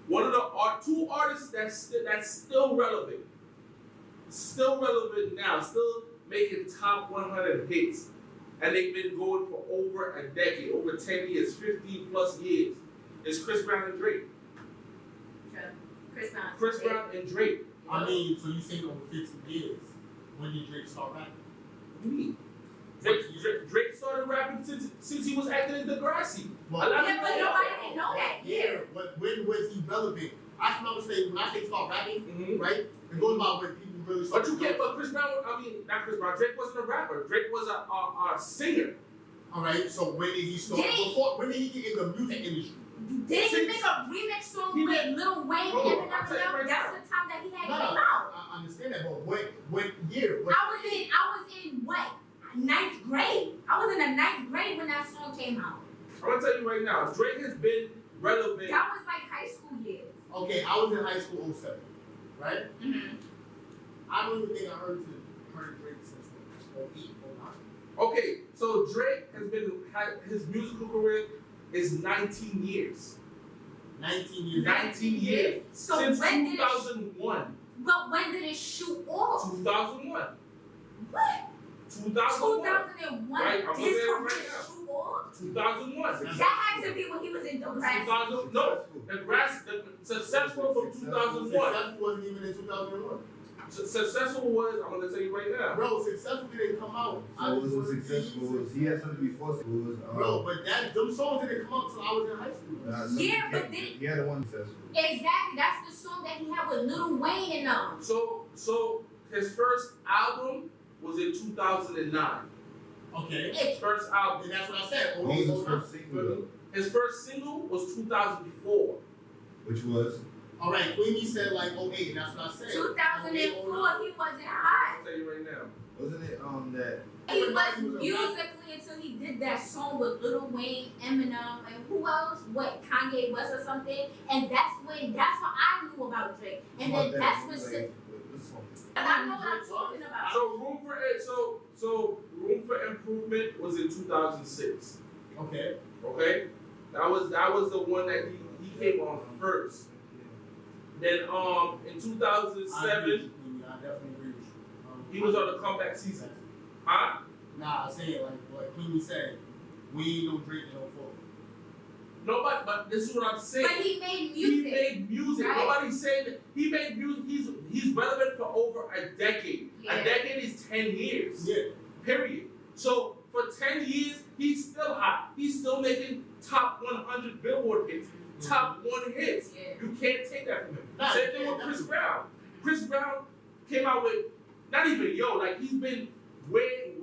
one of the two artists that's still relevant now, still making top 100 hits, and they've been going for over a decade, over 10 years, 15 plus years, is Chris Brown and Drake. Chris Brown and Drake. I mean, so you saying over 15 years. When did Drake start rapping? What do you mean? Drake started rapping since he was acting in Degrassi. Well, A lot of Yeah, but people- nobody didn't know that. Yeah, but when was he relevant? I can understand when I say start rapping, Mhm. right? It goes about when people really start. But you can't. But Chris Brown, not Chris Brown. Drake wasn't a rapper. Drake was a singer. All right. So when did he start? Did he- When did he get in the music industry? Did he make a remix song He with did. Lil Wayne Hold on, and I'll tell you Eminem? right That's now. the time that he had No, came out. I understand that, but what year? I was in what? I was in high school 07, right? Mm-hmm. I don't even think I heard Drake since then. 08, 09. Okay, so Drake his musical career is 19 years. 19 years. 19 years. So Since when did 2001. But when did it shoot off? 2001. What? 2001. 2001. Right, I'm His looking at it career right now. shoot off? 2001. That had to be when he was in the grass. 2000, no, the successful from 2001. Successful wasn't even in 2001. Successful was, I'm gonna tell you right now. Bro, successful didn't come out. So it wasn't successful. He had something before. It was, Bro, but them songs didn't come out till I was in high school. Yeah, but then he had the one successful. exactly, that's the song that he had with Lil Wayne and them. So his first album was in 2009. Okay. His first album. And that's what I said. What was his first single though? His first single was 2004. Which was? Alright, Queenie said like 08, and that's what I said. 2004, he wasn't hot. I'll tell you right now. Wasn't it that? He was musically until he did that song with Lil Wayne, Eminem, and who else? What, Kanye West or something? And that's when I knew about Drake. And then that's when I know what I'm talking about. So Room for Improvement was in 2006. Okay. Okay? That was the one that he came on first. Then in 2007 I definitely agree with you. he was on the comeback season. Huh? Nah, I say it like what Queenie said. We ain't no Drake no fool. No, but this is what I'm saying. But he made He music. made music. Right? Nobody's saying that he made music. He's relevant for over a decade. Yeah. A decade is 10 years. Yeah. Period. So for 10 years, he's still hot. He's still making top 100 Billboard hits, top 1 hits. Yeah. You can't take that from him. Nah, Same thing with yeah, Chris Brown. Chris Brown came out with not even like he's been way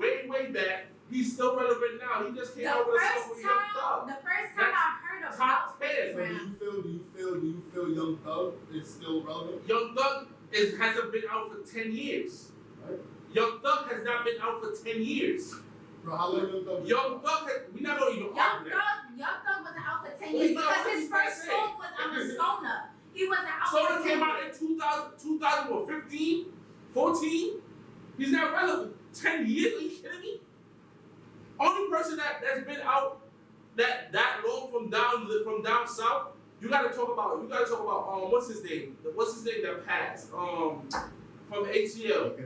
back. He's still relevant now. He just came The out with a song first with Young Thug. time I heard about top 10. Chris So Brown. do you feel Young Thug is still relevant? Young Thug hasn't been out for 10 years. Right. Young Thug has not been out for 10 years. Bro, how long Young Thug? Young Thug, we not gonna even Young argue that. Thug wasn't out for 10 Well, years he's not because his what first he's song was I'm a Skoota. He wasn't out Soda for 10 came years. out in 2015, 14. He's not relevant. 10 years? Are you kidding me? Only person that's been out that long from down south. You gotta talk about what's his name? What's his name that passed? From ATL.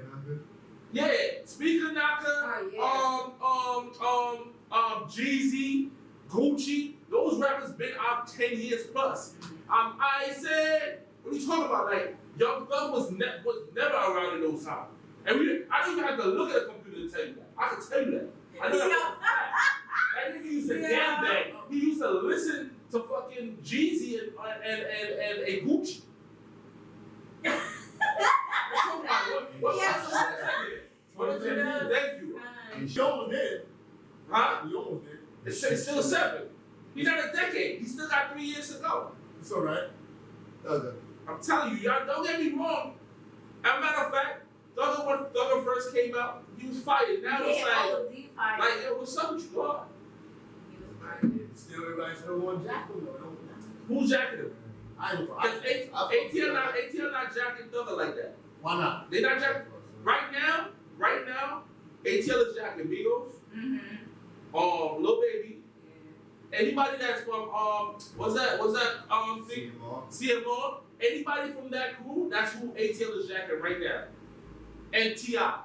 Yeah, Speaker Knocker. Jeezy, Gucci. Those rappers been out 10 years plus. I said, what are you talking about? Like Young Thug was never around in those times. And I don't even have to look at a computer to tell you that. I can tell you that. I know that. That nigga used to damn bang. He used to listen to fucking Jeezy and a Gucci. What is it? Thank you. You almost did. Huh? You almost did. It's still 7. He's not a decade. He still got 3 years to go. It's alright. I'm telling you, y'all don't get me wrong. As a matter of fact, when Thugger first came out, he was fired. Now it's like, yo, what's up with you, God? Still everybody still want Jacqueline though. Who's jacking him? I don't Because ATL not jacking Thugger like that. Why not? They not jacking. Right now, ATL is jacking Migos, Lil Baby, anybody that's from what's that thing? CMR. Anybody from that crew, that's who ATL is jacking right now. And T.I.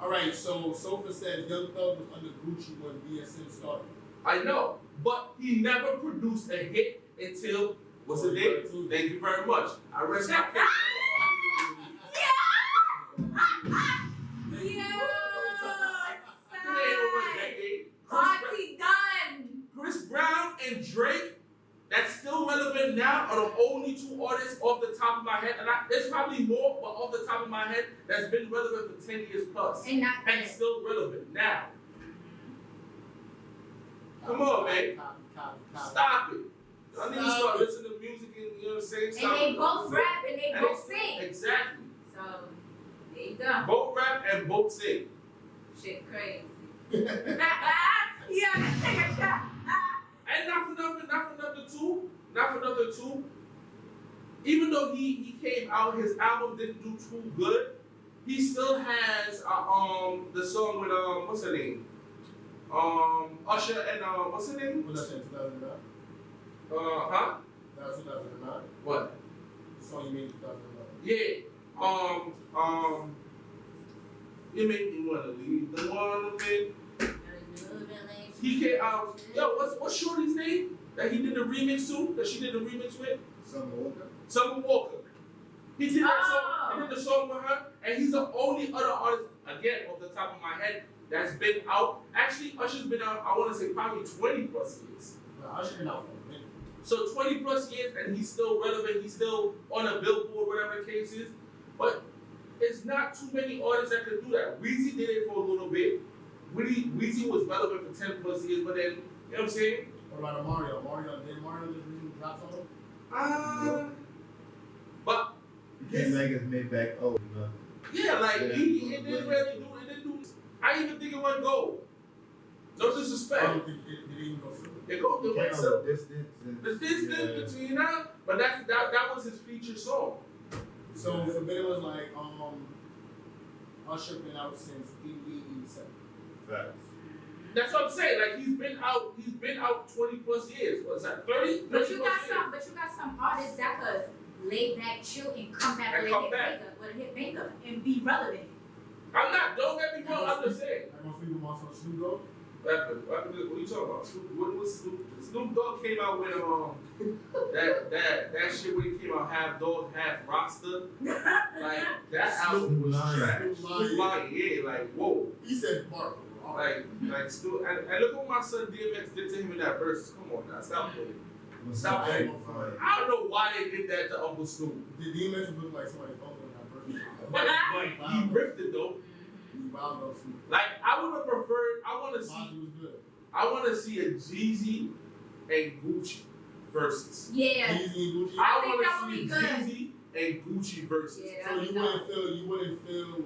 Alright, so Sofa says Young Thug was under Gucci when BSM started. I know, but he never produced a hit until what's the date? Thank you very much. I rest my case. Chris Brown and Drake, that's still relevant now, are the only 2 artists off the top of my head, and there's probably more, but off the top of my head, that's been relevant for 10 years plus, and still relevant now. Come on, man. Stop it. Y'all need to start listening to music and, you know what I'm saying? And they both rap and they both sing. Exactly. So, there you go. Both rap and both sing. Shit crazy. Yeah, take a shot. And not for nothing too. even though he came out, his album didn't do too good. He still has the song with what's her name? Usher and what's her name? Was that in 2009? Huh? That was 2009. What? The song you made in 2009. Yeah. You make me wanna leave the one with. He came out. Yo, what's Shorty's name that he did the remix to? That she did the remix with? Summer Walker. Summer Walker. He did that song. He did the song with her, and he's the only other artist, again, off the top of my head, that's been out. Actually, Usher's been out, I want to say, probably 20 plus years. No, Usher been out for a minute. So 20 plus years, and he's still relevant. He's still on a billboard, whatever the case is. But it's not too many artists that could do that. Weezy did it for a little bit. Weezy was relevant for 10 plus years, but then, you know what I'm saying? What about Mario? Did Mario just recently drop something? But Came back as Maybach. Oh, no. yeah, like it didn't really do. It didn't do. I even think it went gold. No disrespect. I don't think it even go through. It went so. Distance. The distance between that, but that was his feature song. So Forbidden was like Usher been out since 87. Facts. That's what I'm saying. Like he's been out 20 plus years. What's that? 30? But you got some artists that could lay back, chill, and come back with a hit maker and be relevant. I'm not. Don't get me wrong. I'm just saying. I'm gonna feed them also Snoop Dogg. What are you talking about? Snoop Dogg came out with that shit when he came out half dog, half Rasta. Like that album was trash. Snoop Lion, yeah, like whoa. He said Mark. Like Snoop, and look what my son DMX did to him in that verse. Come on now, stop playing. Stop playing. I don't know why they did that to Uncle Snoop. Did DMX look like somebody's uncle in that verse? But he ripped it though. Like I would have preferred. I want to see a Jeezy and Gucci versus. Yeah. Jeezy and Gucci. I want to see Jeezy and Gucci versus. Yeah, so you wouldn't feel.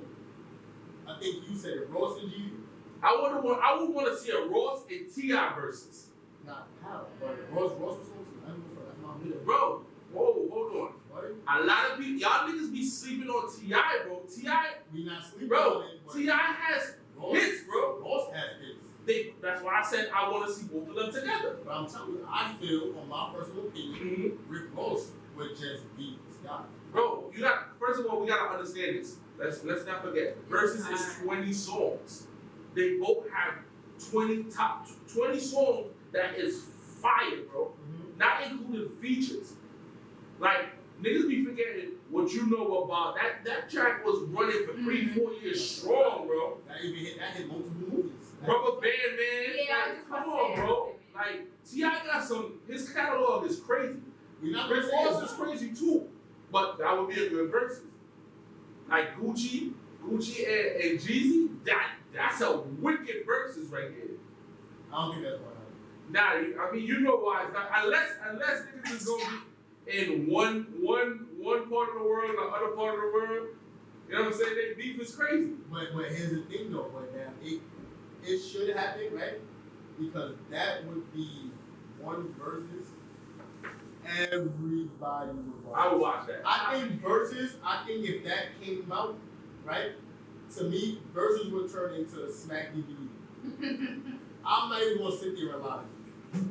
I think you said it, Ross and Jeezy. I would want to see a Ross and T.I. versus. Not how, but Ross was supposed to. I don't know for that's my minute. Bro, whoa, hold on. What? A lot of people, y'all niggas be sleeping on T.I., bro. T.I., We not sleeping bro. on it. T.I. has hits, bro. Ross has hits. That's why I said I want to see both of them together. But I'm telling you, I feel, on my personal opinion, Rick Ross would just beat Scott. Bro, first of all, we gotta understand this. Let's not forget. Versus is 20 songs. They both have 20 songs that is fire, bro. Not including features. Like, niggas be forgetting what you know about that track was running for 3-4 years strong, bro. That hit multiple movies. Rubber Band Man. Yeah, I like, just come want on, to say bro. Like, T.I. got his catalog is crazy. Rick Ross is crazy too. But that would be a good versus. Like Gucci and Jeezy, that's a wicked versus right there. I don't think that's what happened. Nah, I mean you know why it's not, unless niggas is gonna be in one part of the world and the other part of the world. You know what I'm saying? Their beef is crazy. But here's the thing though, but now it should happen, right? Because that would be one versus everybody would watch. I would watch that. I think if that came out, right? To me, versus would turn into a smack DVD. I'm not even gonna sit there and lie.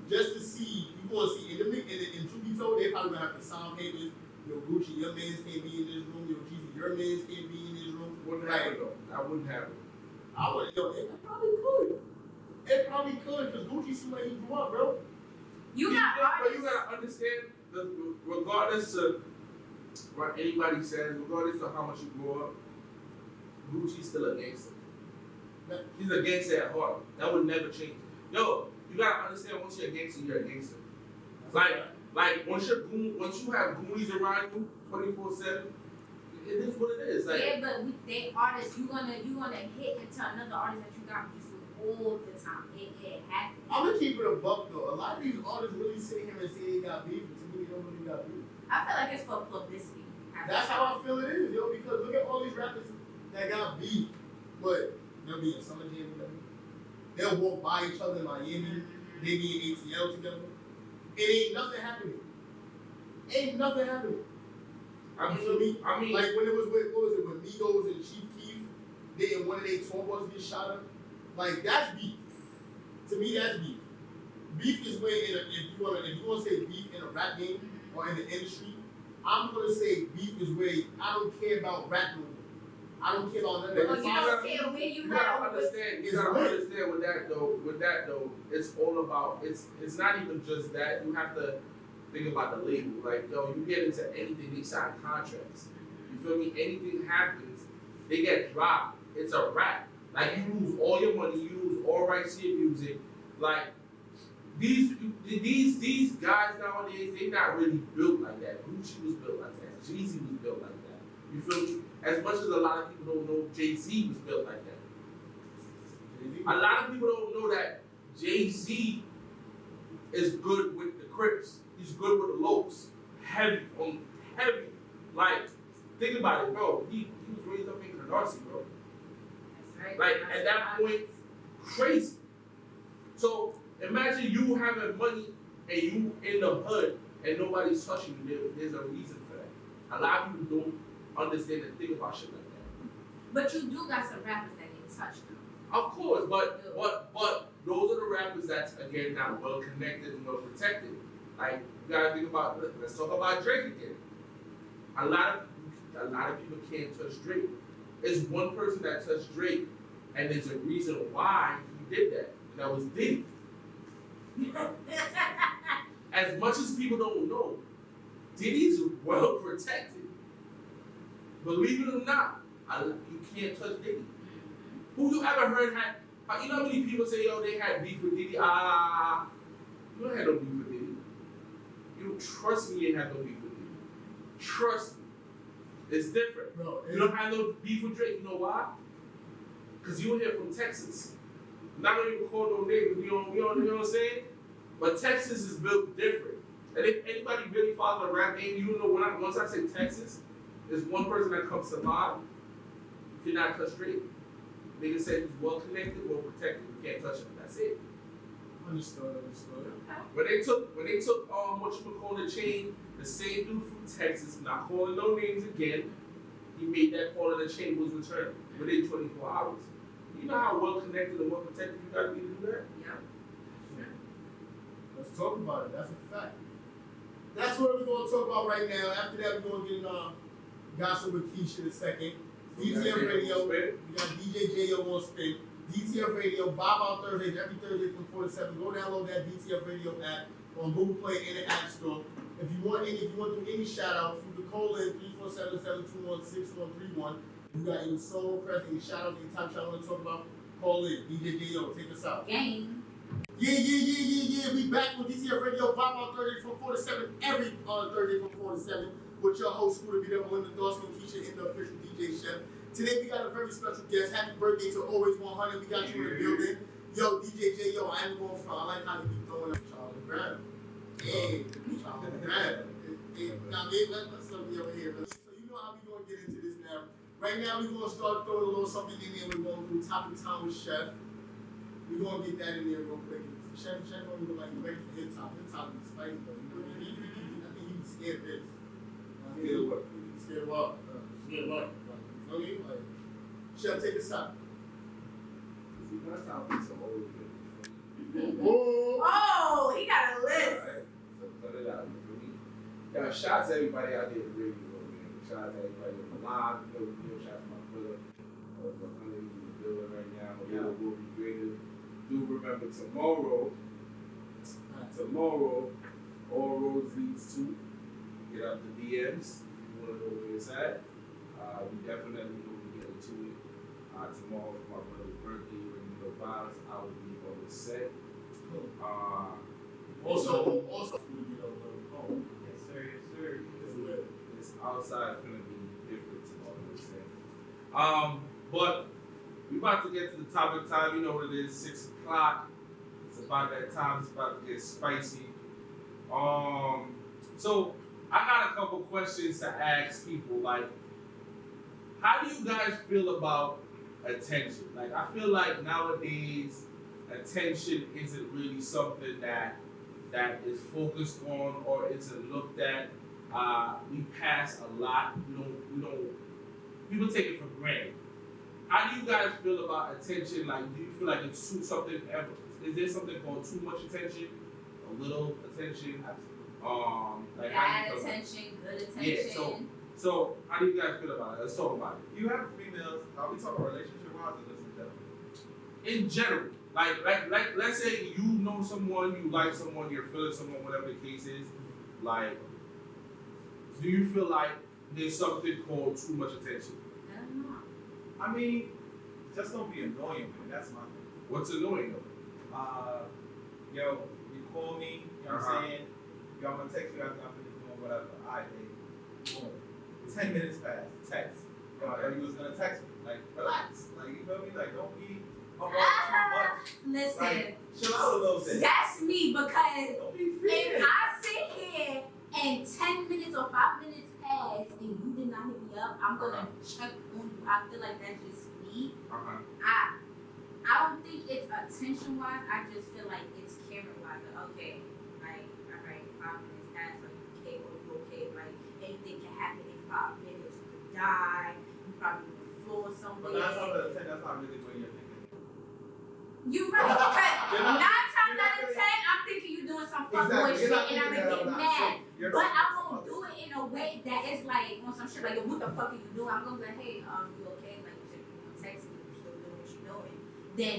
Just to see, you wanna see in truth be told, they probably gonna have to sign papers. Yo, Gucci, your mans can't be in this room. Yo, Jeezy, your mans can't be in this room. Wouldn't happen though. That wouldn't happen. I would, it probably could. It probably could, because Gucci seemed like he grew up, bro. You got but you artists. gotta understand, regardless of what anybody says, regardless of how much you grew up, Gucci's still a gangster. He's a gangster at heart. That would never change. Yo, you gotta understand, once you're a gangster, you're a gangster. Like once you have goonies around you 24/7, it is what it is. Like, yeah, but with that artist, you gonna hit into another artist that you got beef with all the time. It happens. I'm gonna keep it a buck though. A lot of these artists really sit here and say they got beef, but to me, they don't really got beef. I feel like it's for publicity. That's how I feel it is, yo. Because look at all these rappers that got beef, but they'll be in Summer Jam together. They'll walk by each other in Miami. They be in ATL together. It ain't nothing happening. I You feel me? mean, Like when it was with, what was it, when Migos and Chief Keef, didn't one of their tour buses get shot up? Like that's beef. To me, that's beef. Beef is where if you wanna say beef in a rap game or in the industry, I'm gonna say beef is where I don't care about rap no more. I don't care about none of that. Well, you don't care where you gotta at. understand. You It's gotta lit. understand with that though, it's all about. It's not even just that. You have to think about the label. Like yo, you get into anything, they sign contracts. You feel me? Anything happens, they get dropped. It's a wrap. Like you lose all your money, you lose all rights to your music. Like these guys nowadays, they not really built like that. Gucci was built like that. Jeezy was built like that. You feel me? As much as a lot of people don't know, Jay-Z was built like that. A lot of people don't know that Jay-Z is good with the Crips. He's good with the Lopes. Heavy. Like, think about it, bro. He was raised up in Canarsie, bro. That's right. Like, at that point, crazy. So, imagine you having money and you in the hood and nobody's touching you. There's a reason for that. A lot of people don't understand and think about shit like that. But you do got some rappers that get touched though. Of course, but those are the rappers that's again not well connected and well protected. Like you gotta think about. Let's talk about Drake again. A lot of people can't touch Drake. It's one person that touched Drake, and there's a reason why he did that, and that was Diddy. As much as people don't know, Diddy's well protected. Believe it or not, you can't touch Diddy. Who you ever heard had, you know how many people say, yo, they had beef with Diddy? You don't have no beef with Diddy. You don't trust me, you ain't have no beef with Diddy. Trust me. It's different. Bro, You don't have no beef with Drake, you know why? Because you were here from Texas. I'm not gonna even call no names, you know what I'm saying? But Texas is built different. And if anybody really follows the rap game, you know once I say Texas, there's one person that comes to mind, you cannot touch Drake. Nigga said he's well connected, well protected. You can't touch him. That's it. Understood. When they took what you call the chain, the same dude from Texas, not calling no names again, he made that call and the chain was returned within 24 hours. You know how well connected and well protected you gotta be to do that? Yeah. Let's talk about it. That's a fact. That's what we're gonna talk about right now. After that, we're gonna get in gossip with Keisha in a second. DTF Radio. We got DJ J.O. on spin. DTF Radio, Vibe Out Thursdays, every Thursday from 4 to 7. Go download that DTF Radio app on Google Play and the App Store. If you want to do any shout outs, you can call in 347-721-6131. If you got any solo requests, any shout outs, any type shout want to talk about, call in. DJ J.O., take us out. Game. Yeah. We back with DTF Radio, Vibe Out Thursdays from 4 to 7, every Thursday from 4 to 7. With your host, Skoota, be there, Melinda Dawson, Keisha, and the official DJ Chef. Today we got a very special guest. Happy birthday to Always 100. We got you in the building. Yo, DJ J.O., I ain't going front. I like how you be throwing up Charlie Brown. Hey, Charlie Brown. Now, let's be over here. So you know how we going to get into this now. Right now we're going to start throwing a little something in there. We're going to do Top of Time with Chef. We're going to get that in there real quick. Chef don't even like ready for his top. His top is spicy, though. I think he's scared of this. Scared of what? Scared of what? Scared of what? Okay, like, Chef, take us out. See, that's how it's always been. Oh, he got a list. Alright, so cut it out. You feel me? Yeah, shout out to everybody out there in the radio, man. Shout out to everybody on the live. Shout out to my brother. He's in the building right now. Yeah, will be greater. Do remember tomorrow, all roads leads to. Get up the DMs. You want to know where it's at. We definitely will be getting to it. Tomorrow for my brother's birthday, regular vibes. I will be on the set. Also, we get a yes, sir. It's outside gonna be different tomorrow. You know what I'm saying? But we about to get to the topic time. You know what it is? 6 o'clock. It's about that time. It's about to get spicy. So I got a couple questions to ask people. Like, how do you guys feel about attention? Like, I feel like nowadays attention isn't really something that is focused on or isn't looked at We pass a lot. We don't. People take it for granted. How do you guys feel about attention? Like, do you feel like it's something? Is there something called too much attention? A little attention? Like bad attention, good attention. Yeah. So how do you guys feel about it? Let's talk about it. You have females. Are we talking relationship wise or just in general? In general, like, let's say you know someone, you like someone, you're feeling someone, whatever the case is. Like, do you feel like there's something called too much attention? I don't know. I mean, just don't be annoying, man. That's my thing. What's annoying though? Yo, you call me, you know what I'm saying? Yo, I'm gonna text you after I'm finished doing whatever. Alright, babe. Boom. 10 minutes passed. Text. Yo, you was gonna text me. Like, relax. Like, you feel me? Like, don't be around too much. Listen, Like, chill out a little bit. that's me because Don't be if freaking. I sit here and 10 minutes or 5 minutes pass and you did not hit me up, I'm gonna check on you. I feel like that's just me. I don't think it's attention wise. I just feel like it's camera wise. Like, okay, like, all right, 5 minutes passed. Are you okay? Or you okay? Like, anything can happen in 5 minutes. You could die. You probably on the floor But somewhere. 9 times out of 10, that's not really what you're thinking. You're right. Because You're not- 9 times you're not out of really- 10, I'm thinking you're doing some Exactly. fuckboy You're shit not and I'm thinking gonna get that out mad. loud. You're But I thinking won't something. do it in a way that is like on some shit like, yo, what the fuck are you doing? I'm gonna be like, hey, you okay? Like you said, you text me, you still doing what you're doing. Then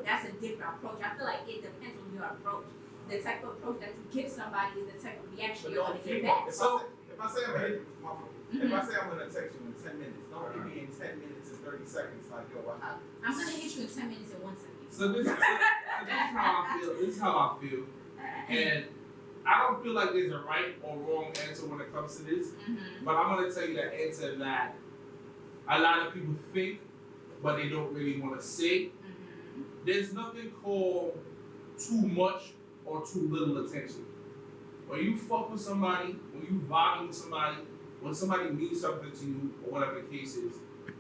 that's a different approach. I feel like it depends on your approach. The type of approach that you give somebody is the type of reaction But you're don't gonna keep get back. If So, I say I'm gonna my fault. If Mhm. I say I'm gonna text you in 10 minutes, don't hit me in 10 minutes and 30 seconds. Like, yo, what happened? I'm gonna hit you in 10 minutes and 1 second. So this is how I feel. This is how I feel. And I don't feel like there's a right or wrong answer when it comes to this. Mm-hmm. But I'm gonna tell you the answer that a lot of people think, but they don't really want to say. Mm-hmm. There's nothing called too much or too little attention. When you fuck with somebody, when you vibe with somebody, when somebody means something to you, or whatever the case is,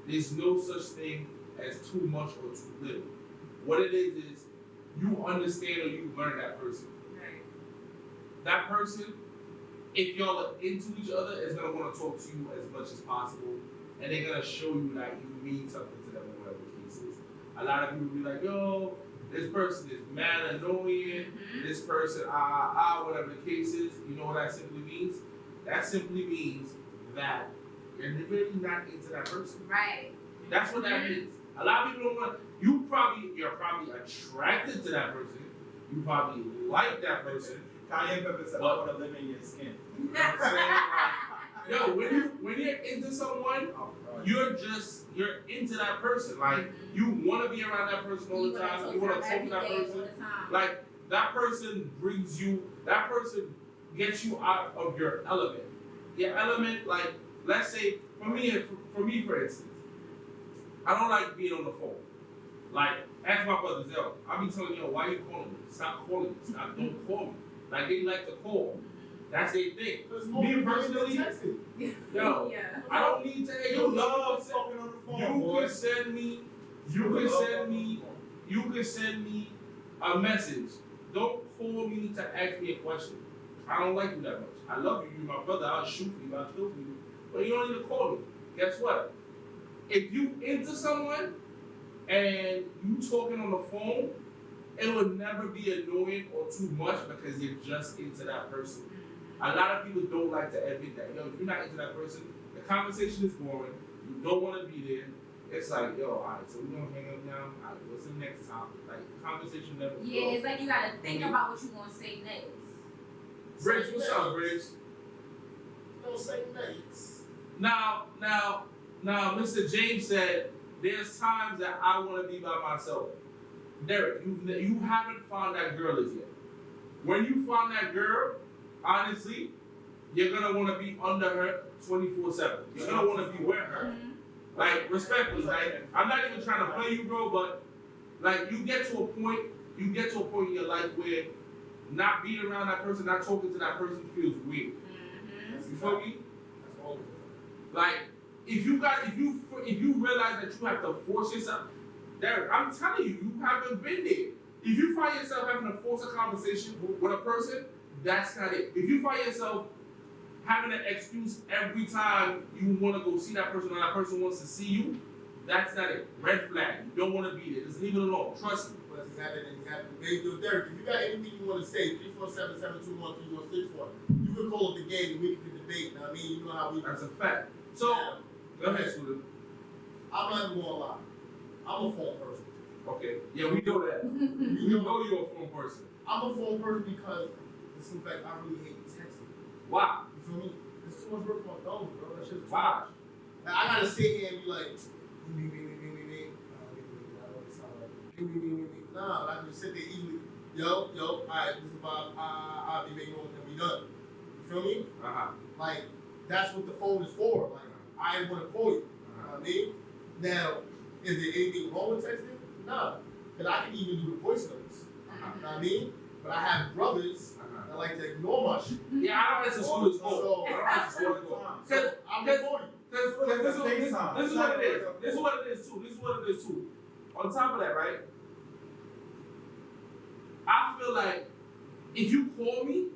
there's no such thing as too much or too little. What it is you understand or you learn that person. Right. That person, if y'all are into each other, is gonna want to talk to you as much as possible, and they're gonna show you that you mean something to them, or whatever the case is. A lot of people be like, yo, this person is mad annoying, Mm-hmm. this person, whatever the case is. You know what that simply means? That simply means that you're really not into that person. Right. That's what that means. A lot of people don't want. You're probably attracted to that person. You probably like that person. Cayenne Pepper said, I What? want to live in your skin. You know what I'm saying? Like, yo, when you're into someone, Oh, bro. you're into that person. Like, you want to be around that person all the time. You want to talk to that person. Like, that person brings you. That person gets you out of your element. Your element, like, let's say for me, for instance, I don't like being on the phone. Like, ask my brother Zell. I be telling you, why you calling me? Stop calling me. Stop, don't call me. Like, they like to call. That's their thing. There's Me more personally, texting. yo, Yeah. I don't need to. You love talking on the phone, You boy. can send me. You can send me a message. Don't call me to ask me a question. I don't like you that much. I love you. You're my brother. I'll shoot for you. I'll kill for you. But you don't need to call me. Guess what? If you into someone and you talking on the phone, it will never be annoying or too much because you're just into that person. A lot of people don't like to admit that. Yo, if you're not into that person, the conversation is boring. You don't want to be there. It's like, yo, all right, so we're going to hang up now. All right, what's the next topic? Like, the conversation never goes. Yeah, it's like you gotta think about what you're gonna say next. Briggs, what's up, Briggs? Don't say names. Now, Mr. James said, there's times that I want to be by myself. Derek, you haven't found that girl as yet. When you find that girl, honestly, you're going to want to be under her 24/7. You're going to want to be with her. Mm-hmm. Like, respectfully, like, I'm not even trying to play you, bro, but, like, you get to a point in your life where not being around that person, not talking to that person feels weird. Mm-hmm. You feel me? That's all. Like, if you realize that you have to force yourself, Derek, I'm telling you, you haven't been there. If you find yourself having to force a conversation with a person, that's not it. If you find yourself having an excuse every time you want to go see that person or that person wants to see you, that's not it. Red flag. You don't want to be there. Just leave it alone. Trust me. But it's happening. Derek, if you got anything you want to say, 347-721-3161. You can call up the game and we can debate. Now, I mean, you know how we. That's a fact. So, go ahead, Skoota. I'm not even gonna lie. I'm a phone person. Okay. Yeah, we know that. We know you're a phone person. I'm a phone person because, in fact, I really hate texting. Why? You feel me? There's too much work on my phone, bro. That shit's too Why? much. Like, I gotta sit here and be like, nah, I can just sit there easily. Yo, alright, this is about, I'll be making one and we done. You feel me? Like, that's what the phone is for. Like, I want to call you. You know what I mean? Now, is there anything wrong with texting? No. Because I can even do the voice notes. You know what I mean? But I have brothers that like to ignore my shit. Yeah, I don't listen to Skoota's fault. So, I don't listen to Skoota's fault. so I'm recording. Because this is what it is. This is what it is too. On top of that, right? I feel like if you call me,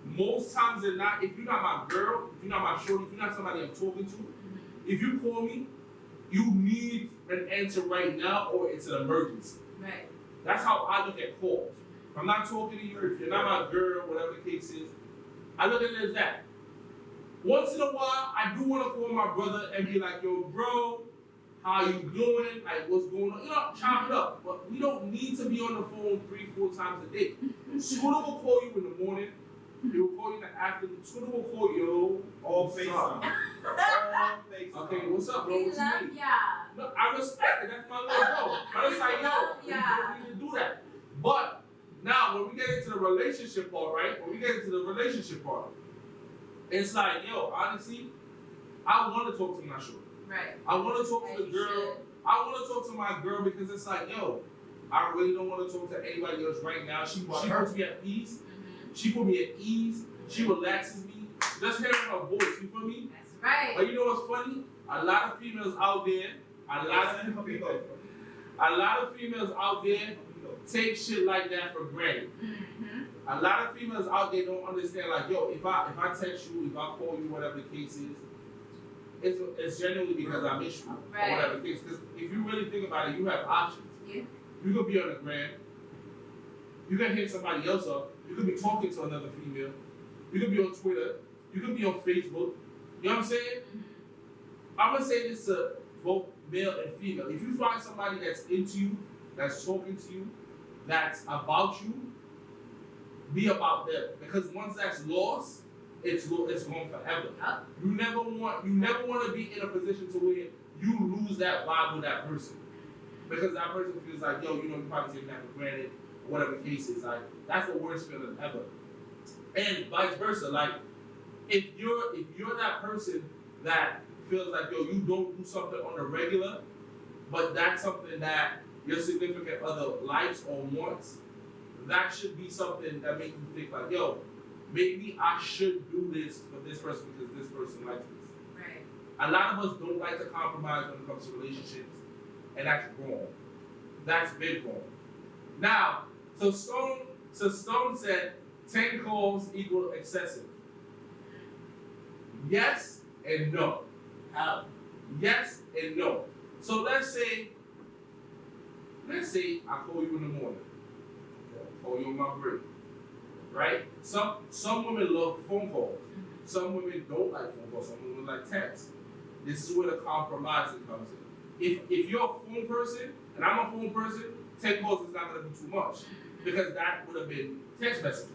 most times than not, if you're not my girl, if you're not my shorty, if you're not somebody I'm talking to, if you call me, you need an answer right now or it's an emergency. Right. That's how I look at calls. If I'm not talking to you, if you're not my girl, whatever the case is, I look at it as that. Once in a while, I do want to call my brother and be like, yo, bro, how you doing? Like, what's going on? You know, chop it up. But we don't need to be on the phone 3-4 times a day. Skoota will call you in the morning. He will call you in the afternoon. Skoota will call you all FaceTime. All FaceTime. Okay, what's up, bro? We What you love need? ya. No, I respect it. That's my little bro. But it's like, yo, we don't need to do that. But now, when we get into the relationship part, right? It's like, yo, honestly, I want to talk to my shorty. Right. I want to talk to And the you girl. should. I want to talk to my girl because it's like, yo, I really don't want to talk to anybody else right now. She puts me at peace. She put me at ease. She relaxes me. Just hearing her voice, you feel me? That's right. But you know what's funny? A lot of females out there, take shit like that for granted. A lot of females out there don't understand, like, yo, if I text you, if I call you, whatever the case is, it's genuinely because I miss you, or whatever the case. Because if you really think about it, you have options. Yeah. You could be on the gram. You can hit somebody else up. You could be talking to another female. You could be on Twitter. You could be on Facebook. You know what I'm saying? I'm gonna say this to both male and female. If you find somebody that's into you, that's talking to you, that's about you, be about them. Because once that's lost, it's gone forever. Yep. You never want to be in a position to where you lose that vibe with that person. Because that person feels like, yo, you probably taking that for granted, or whatever the case is. Like, that's the worst feeling ever. And vice versa. Like, if you're that person that feels like, yo, you don't do something on the regular, but that's something that your significant other likes or wants, that should be something that makes you think like, yo, maybe I should do this for this person because this person likes this. Right. A lot of us don't like to compromise when it comes to relationships, and that's wrong. That's big wrong. Now, so Stone said 10 calls equal excessive. Yes and no. How? Yes and no. So let's say I call you in the morning. Call you on my break. Right? Some women love phone calls. Some women don't like phone calls. Some women like text. This is where the compromising comes in. If you're a phone person and I'm a phone person, 10 calls is not going to be too much because that would have been text messages.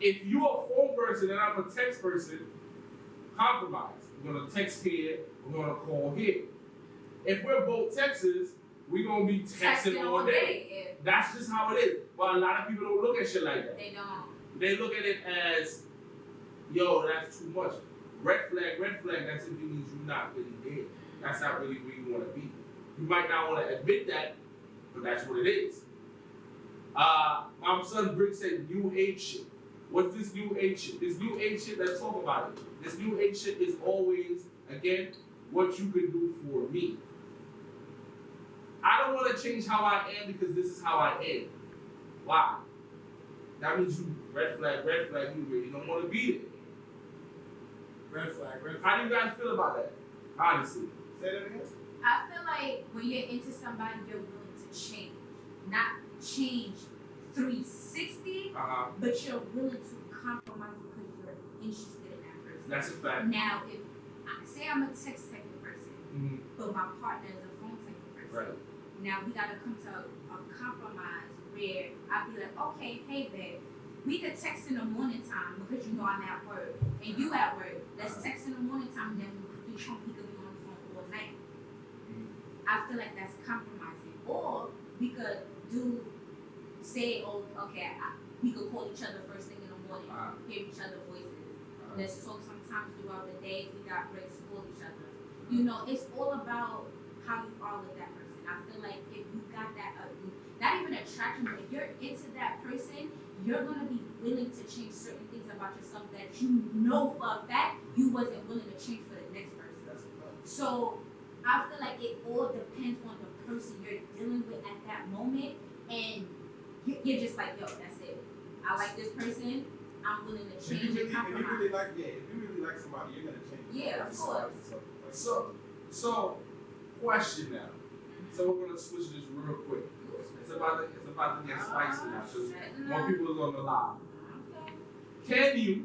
If you're a phone person and I'm a text person, compromise. We're going to text here, we're going to call here. If we're both texters, we're going to be texting all day. Yeah. That's just how it is. But a lot of people don't look at shit like that. They don't. They look at it as, yo, that's too much. Red flag, that simply means you're not really there. That's not really where you want to be. You might not want to admit that, but that's what it is. My son Brick said new age shit. What's this new age shit? This new age shit, let's talk about it. This new age shit is always, again, what you can do for me. I don't want to change how I am because this is how I am. Why? That means you red flag, you really don't want to be there. Red flag. How do you guys feel about that? Honestly. Say that again. I feel like when you're into somebody, you're willing to change. Not change 360, but you're willing to compromise because you're interested in that person. That's a fact. Now, if say I'm a text typing person, but my partner is a phone typing person, Right. now we gotta come to a compromise where I'll be like, okay, hey babe, we could text in the morning time because you know I'm at work and you at work. Let's text in the morning time, then we could be on the phone all night. I feel like that's compromising. Or we could say, oh, okay, we could call each other first thing in the morning, hear each other's voices. Let's talk sometimes throughout the day. If we got breaks, call each other. You know, it's all about how you are with that person. I feel like if you got that, not even attraction, but if you're into that person, you're gonna be willing to change certain things about yourself that you know for a fact you wasn't willing to change for the next person. So I feel like it all depends on the person you're dealing with at that moment, and you're just like, yo, that's it. I like this person. I'm willing to change and compromise. If you really like somebody, you're gonna change. Yeah, of course. So, question now. So we're gonna switch this real quick. It's about to get spicy now. So more people is on the line. Okay.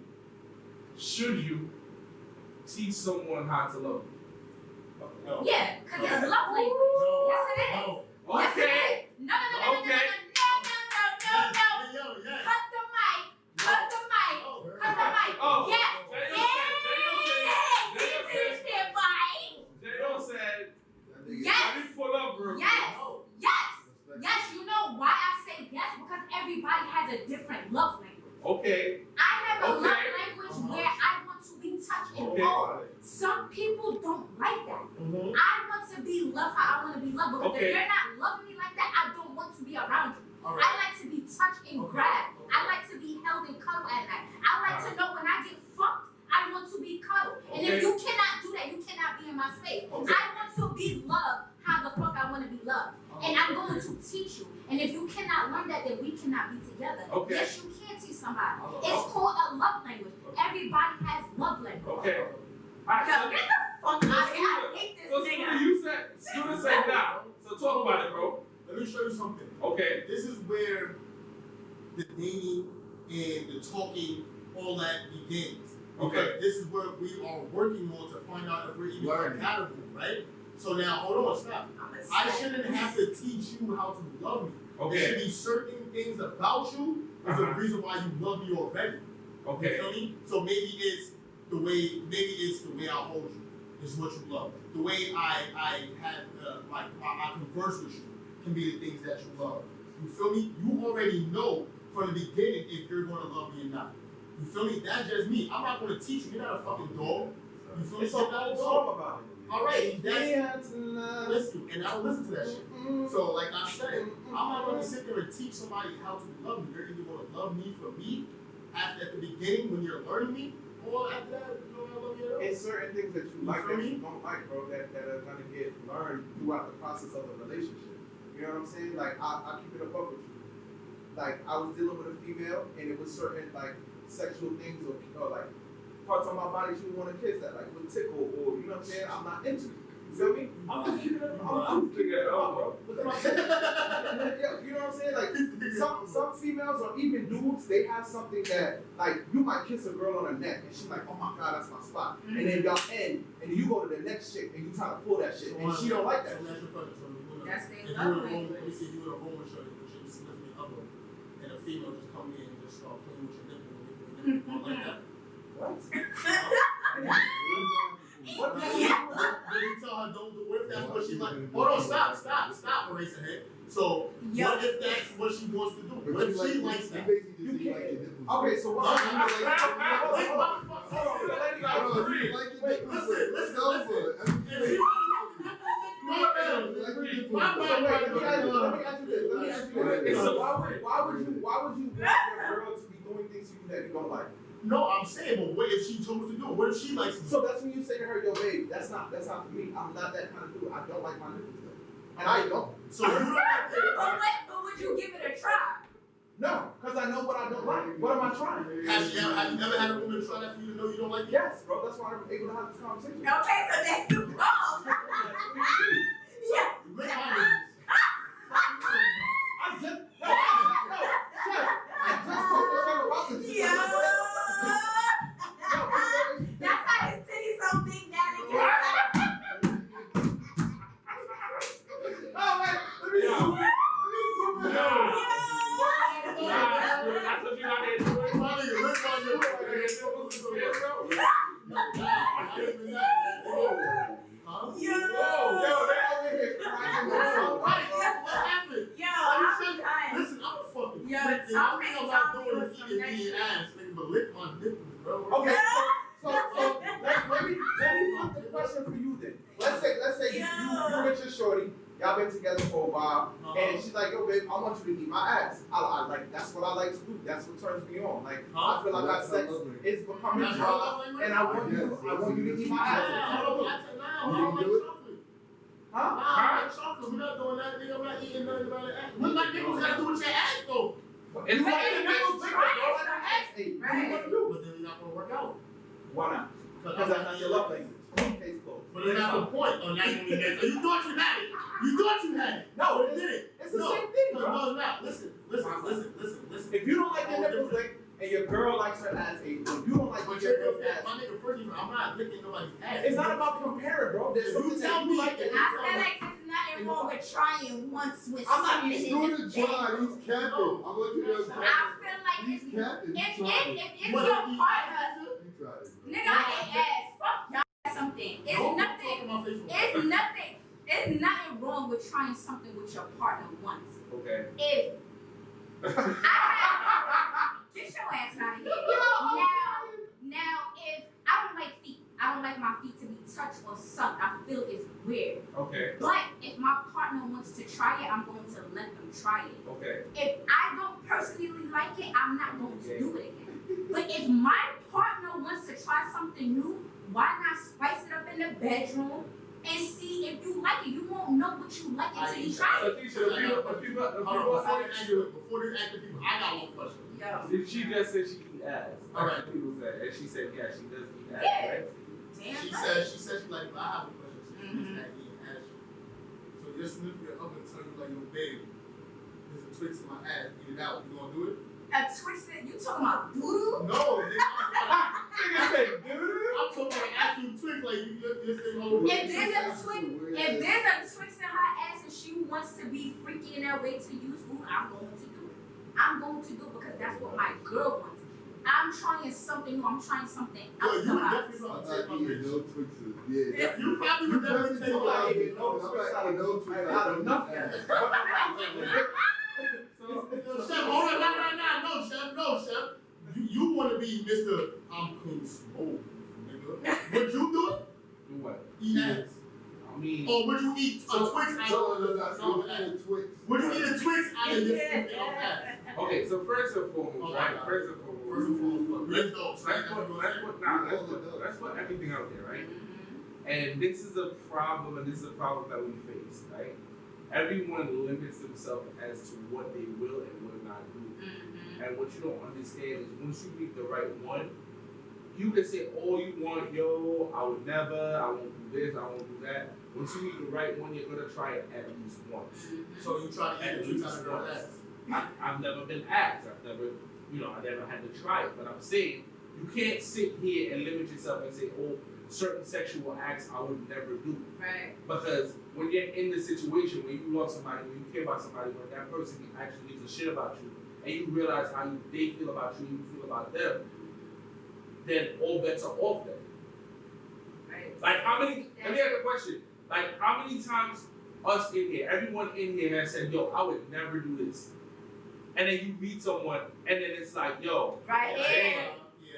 Should you teach someone how to love you? No. Yeah, because it's love language. No. Yes, it is. No. Yes, it Okay. is. No. Okay. Yo, yes. Cut the mic. Cut the mic. Cut the mic. Oh. Yes. J.O. said, Yes. let me pull up real quick. Yes. Yes, you know why I say yes? Because everybody has a different love language. Okay. I have a Okay. love language where I want to be touched and Okay. held. Some people don't like that. Mm-hmm. I want to be loved how I want to be loved. Because Okay. if you're not loving me like that, I don't want to be around you. All I right. like to be touched and Okay. grabbed. Okay. I like to be held and cuddled at night. I like to know when I get fucked, I want to be cuddled. And if Okay. you cannot do that, you cannot be in my space. Okay. I want to be loved how the fuck I want to be loved. And I'm going to teach you. And if you cannot learn that, then we cannot be together. Okay. Yes, you can teach somebody. It's called a love language. Everybody has love language. Okay. Yo, Alright, get the fuck out of here. I hate so this Skoota, nigga. you said now. So talk about it, bro. Let me show you something. Okay. This is where the dating and the talking, all that begins. Okay. Because this is where we are working on to find out if we're even Learning. compatible, right? So now, hold on, stop. I shouldn't have to teach you how to love me. There Okay. should be certain things about you is the reason why you love me already. You Okay. feel me? So maybe it's the way I hold you is what you love. The way I have I converse with you can be the things that you love. You feel me? You already know from the beginning if you're gonna love me or not. You feel me? That's just me. I'm not gonna teach you. You're not a fucking dog. You feel me? It's a You're not whole a dog. song about it. All right, Dance and listen, and I don't listen to that shit. So, like I said, I'm not going to sit there and teach somebody how to love me. You're either going to love me for me at the beginning when you're learning me, or after that, you don't want to love me at all. It's certain things that you like feel that me? you don't like, bro, that are gonna get learned throughout the process of the relationship. You know what I'm saying? Like I keep it a buck with you. Like I was dealing with a female and it was certain like sexual things or like parts of my body she would want to kiss that like would tickle or you know what I'm saying? I'm not into it. You feel me? I'm just keeping it I'm keeping it up, bro. Yeah, you know what I'm saying? Like some females or even dudes, they have something that like you might kiss a girl on her neck and she's like, oh my god, that's my spot. And then y'all end and you go to the next chick and you try to pull that shit and she don't like that. So that's your question. So That's their if you love were a language. let me see if you were a homo shirt with your significant other and a female just come in and just start playing with your nipple like that. What? What did you tell her don't do what if that's what she like? Hold on, stop, Eraserhead. So what if that's what she wants to do? What if she likes that? Okay, so what? Why would you want your girl to be doing things to you that you don't like? No, I'm saying, but what if she chose to do it? What if she likes to do it? So that's when you say to her, yo, babe, that's not for me. I'm not that kind of dude. I don't like my nipples though. And I don't. So you But would you give it a try? No, because I know what I don't like. What am I trying? Have you ever had a woman try that for you to know you don't like it? Yes, bro. That's why I'm able to have this conversation. Okay, so that's the problem. Yeah. Look at my niggas. I just told the son about this. Yo. That's how his titties so big down in here. Oh, wait. Let me zoom in. That's what you got here doing. My nigga, look at my nigga. Huh? Yo. Yo, they over here crying. What happened? Yo, I'm dying. Listen, I'm a fucking Yo, freak, nigga. tell I'm me thinking about some doing nice eating ass, nigga, but lick my nipples, bro. Okay, so let me flip the question for you then. Let's say you with your shorty, y'all been together for a while, and she's like, yo babe, I want you to eat my ass. I like that's what I like to do. That's what turns me on. Like I feel like our sex is becoming dry, and I want you to eat my ass. Huh? I like chocolate. We're not doing that, nigga. I'm not eating nothing about it. What my nipples got to do with your ass, though? It's But like it's nipples nice bigger, trying bro. some ass. Hey, What do you want to do? But then it's not going to work out. why not? Because that's not your love language. Case closed. But it's not the point. Oh, now you want me to You thought you had it. You thought you had it. No, but it didn't. It's the same thing, No, bro. no, it's not. Listen. If you don't like your nipples licked and your girl likes her ass ate, if you don't like But your your girl's ass. ass, My nigga, first of all, I'm not licking nobody's ass. it's not about comparing, bro. There's If something you that tell you me, like. I feel like there's nothing wrong with trying once with I'm not something in Skoota the tried. He's capping. I want you to know. I feel like He's if capping. if He tried it. it's your partner, He tried it. nigga, I ate ass. Fuck y'all something. It's nothing wrong with trying something with your partner once. Okay. If get your ass out of here. Now, if I don't like feet, I don't like my feet to be touched or sucked. I feel it's weird. Okay. But if my partner wants to try it, I'm going to let them try it. Okay. If I don't personally like it, I'm not going to do it again. But if my partner wants to try something new, why not spice it up in the bedroom and see if you like it? You won't know what you like until you try it. Before you ask the people, I got one question. Yo. She just said she eat ass. All right. People said, and she said, yeah, she does eat ass. Yeah. Right? Damn She right. said she like, I have a question. She said, eating ass. So your significant other tell you like, yo, babe, there's a twist in my ass. Eat it out. You gonna do it? A twisted, you talking about doo-doo? No, nigga. Nigga said, dude. I'm talking about actual twist. Like this thing over. If there's a twist in her ass and she wants to be freaky in that way to use food, I'm going to do it. I'm going to do it because that's what my girl wants. I'm trying something new. I'm trying something Yo, out you the would box. definitely I'm not take my not eating bitch. no Twixes. Yeah. You probably would never take I'm my not bitch. eating no Twix out of no Twix out of nothing. Chef, hold on, no, Chef. You want to be Mr. I'm cool, smooth, nigga. Would you do it? Do what? Eat ass. I mean, Or would you eat a Twix out of ass? Would you eat a Twix out of this ass? okay, so first and foremost, right? First and foremost, let's put everything out there, right? And this is a problem, that we face, right? Everyone limits themselves as to what they will and will not do. And what you don't understand is once you meet the right one, you can say all you want, yo, I would never, I won't do this, I won't do that. Once you meet the right one, you're gonna try it at least once. So you try to eat a Twix out of your ass? I've never been asked. I've never, I never had to try it. But I'm saying you can't sit here and limit yourself and say, oh, certain sexual acts I would never do. Right. Because when you're in the situation where you love somebody, when you care about somebody, when that person actually gives a shit about you, and you realize how they feel about you and you feel about them, then all bets are off then. Right. Like how many, let me ask a question. Like how many times us in here, everyone in here has said, yo, I would never do this. And then you meet someone and then it's like, yo, Right here.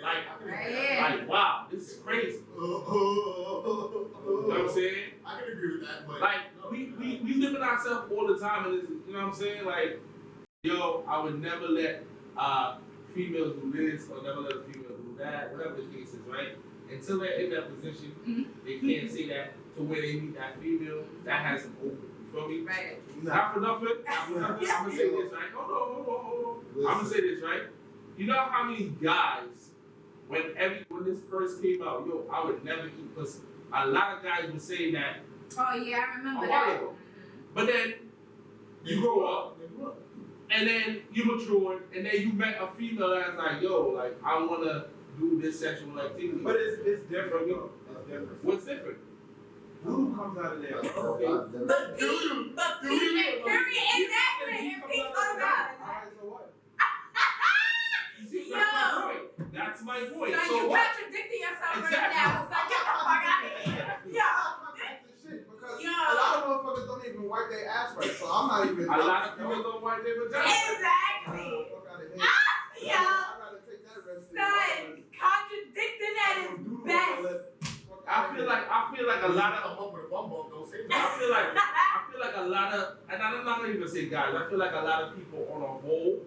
like wow, this is crazy. You know what I'm saying? I can agree with that, but Like we limit ourselves all the time and it's, you know what I'm saying? Like, yo, I would never let females do this or never let a female do that, whatever the case is, right? Until they're in that position, they can't say that to where they meet that female that hasn't opened feel me? Right. Not for nothing. I'm gonna say this, right? Hold on. I'm gonna say this, right? You know how many guys, when this first came out, yo, I would never eat pussy. A lot of guys were saying that Oh yeah, I remember a that. while ago. But then you grow up, and then you matured, and then you met a female that's like, yo, like I wanna do this sexual activity. But it's different though. It's different. What's different? Who comes out of there? Okay. But period, exactly. And Pete comes out. Alright, so what? You see, Yo. that's my point. That's my point. So So you what? contradicting yourself Exactly. right now. So get the fuck out of here. Yo. Shit, because Yo. a lot of motherfuckers don't even wipe their ass right, so I'm not even. A lot of people don't wipe their vagina. Exactly. Fuck out of here. Yo. I'd rather take that risk. Son, contradicting that is best. I feel like a lot of come up with a bum bump, don't say I that. feel like a lot of, and I'm not even gonna say guys. I feel like a lot of people on a whole,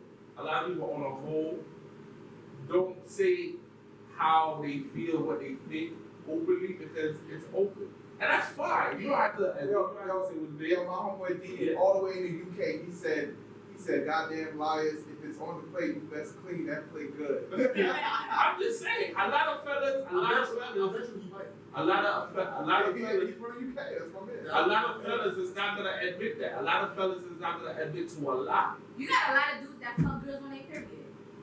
don't say how they feel, what they think openly because it's open, and that's fine. You don't have to. You don't have to say what's big. Yo, my homeboy D, all the way in the UK, he said, goddamn liars, if it's on the plate, you best clean that plate good. I'm just saying, a lot of fellas, Eventually he might. a lot of He's fellas. from the UK, that's my man. A lot of fellas is not gonna admit that. A lot of fellas is not gonna admit to a lot. You got a lot of dudes that fuck girls on their period.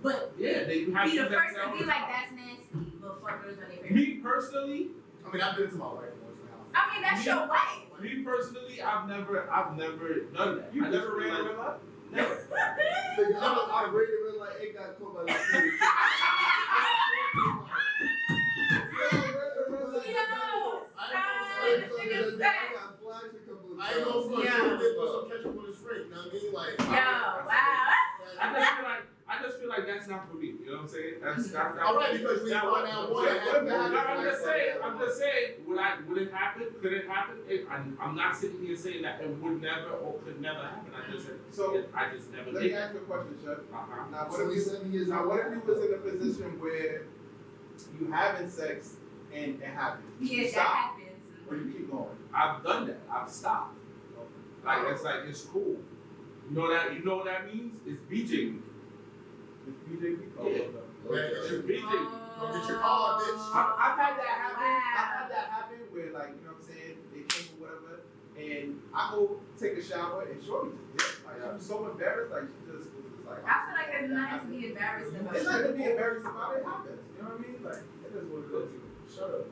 But Yeah, they have be the to do first that to all be the like, time. that's nasty, but fuck girls on their period. Me personally, I mean, I've been to my wife once now. I mean, that's your wife. me personally, I've never done that. You I never just ran feel a red light? Never. I rated it like it got caught by the police. I ain't gonna front. Yeah. They put some ketchup on his drink, you know what I mean? Like, I just feel like that's not for me. You know what I'm saying? That's all right, because we find out what happened. I'm just saying. Would it happen? Could it happen? I'm not sitting here saying that it would never or could never happen. I just never Let did. me ask you a question, Chef. Uh-huh. Now, So we 7 years now, old. what if you was in a position where you having sex and it happens? Yeah, You that stop, happens. or you keep going? I've done that. I've stopped. Like it's cool. You know what that means? It's BJ week. It's BJ week? Oh, Yeah. okay. It's BJ week. Go get your car, bitch. I've had that happen. Wow. I've had that happen where, like, you know what I'm saying, they came or whatever, and I go take a shower and shorty just did. Like, I'm so embarrassed, like, she just was just like. I feel like it's nice to be embarrassed about. It's not to be embarrassed about it. It happens. You know what I mean? Like, it is what it is. Shut up.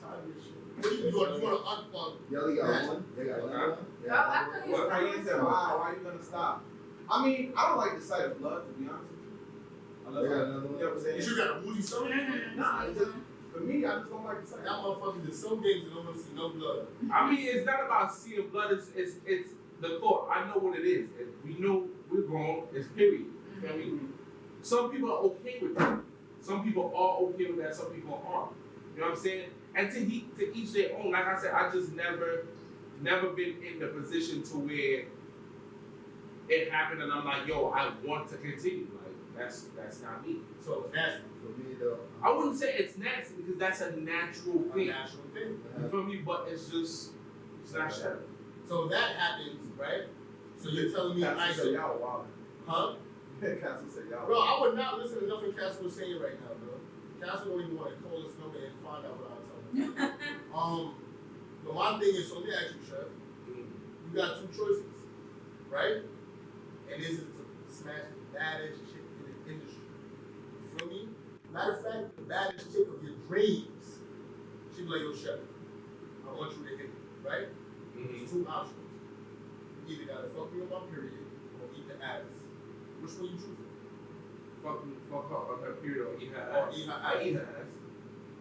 Tired of this shit. You want to unplug? Y'all got one? They got one? Oh, I thought he was Well, you said, why are you gonna stop? I mean, I don't like the sight of blood, to be honest with you. Unless They got I, another you one? know what I'm saying? You got a Woozy stomach? Nah, it's just, for me, I just don't like the sight. That motherfuckers in some games and don't want to see no blood. I mean, it's not about seeing blood. It's the thought. I know what it is. We know we're grown. It's period. You feel me? Some people are okay with that. Some people are okay with that. Some people aren't. You know what I'm saying? And to each their own. Like I said, I just never been in the position to where it happened and I'm like, yo, I want to continue. Like that's not me. So it's nasty. For me, though. I wouldn't say it's nasty because that's a natural A thing. natural thing. You feel me? But it's not shadow. So that happens, right? So you're telling me I Castle said y'all wild. huh? Castle said y'all Bro, I would not listen to nothing Castle was saying right now, bro. Castle don't even want to call this number and find out what I'm telling him. But my thing is, so let me ask you, Chef. You got two choices, right? And this is to smash the baddest chick in the industry. You feel me? Matter of fact, the baddest chick of your dreams. She be like, yo, Chef, I want you to hit me, right? There's two options. You either gotta fuck me on my period or eat the ass. Which one you choosing? Fuck up on her period or eat her Or ass. eat her I eat ass her ass.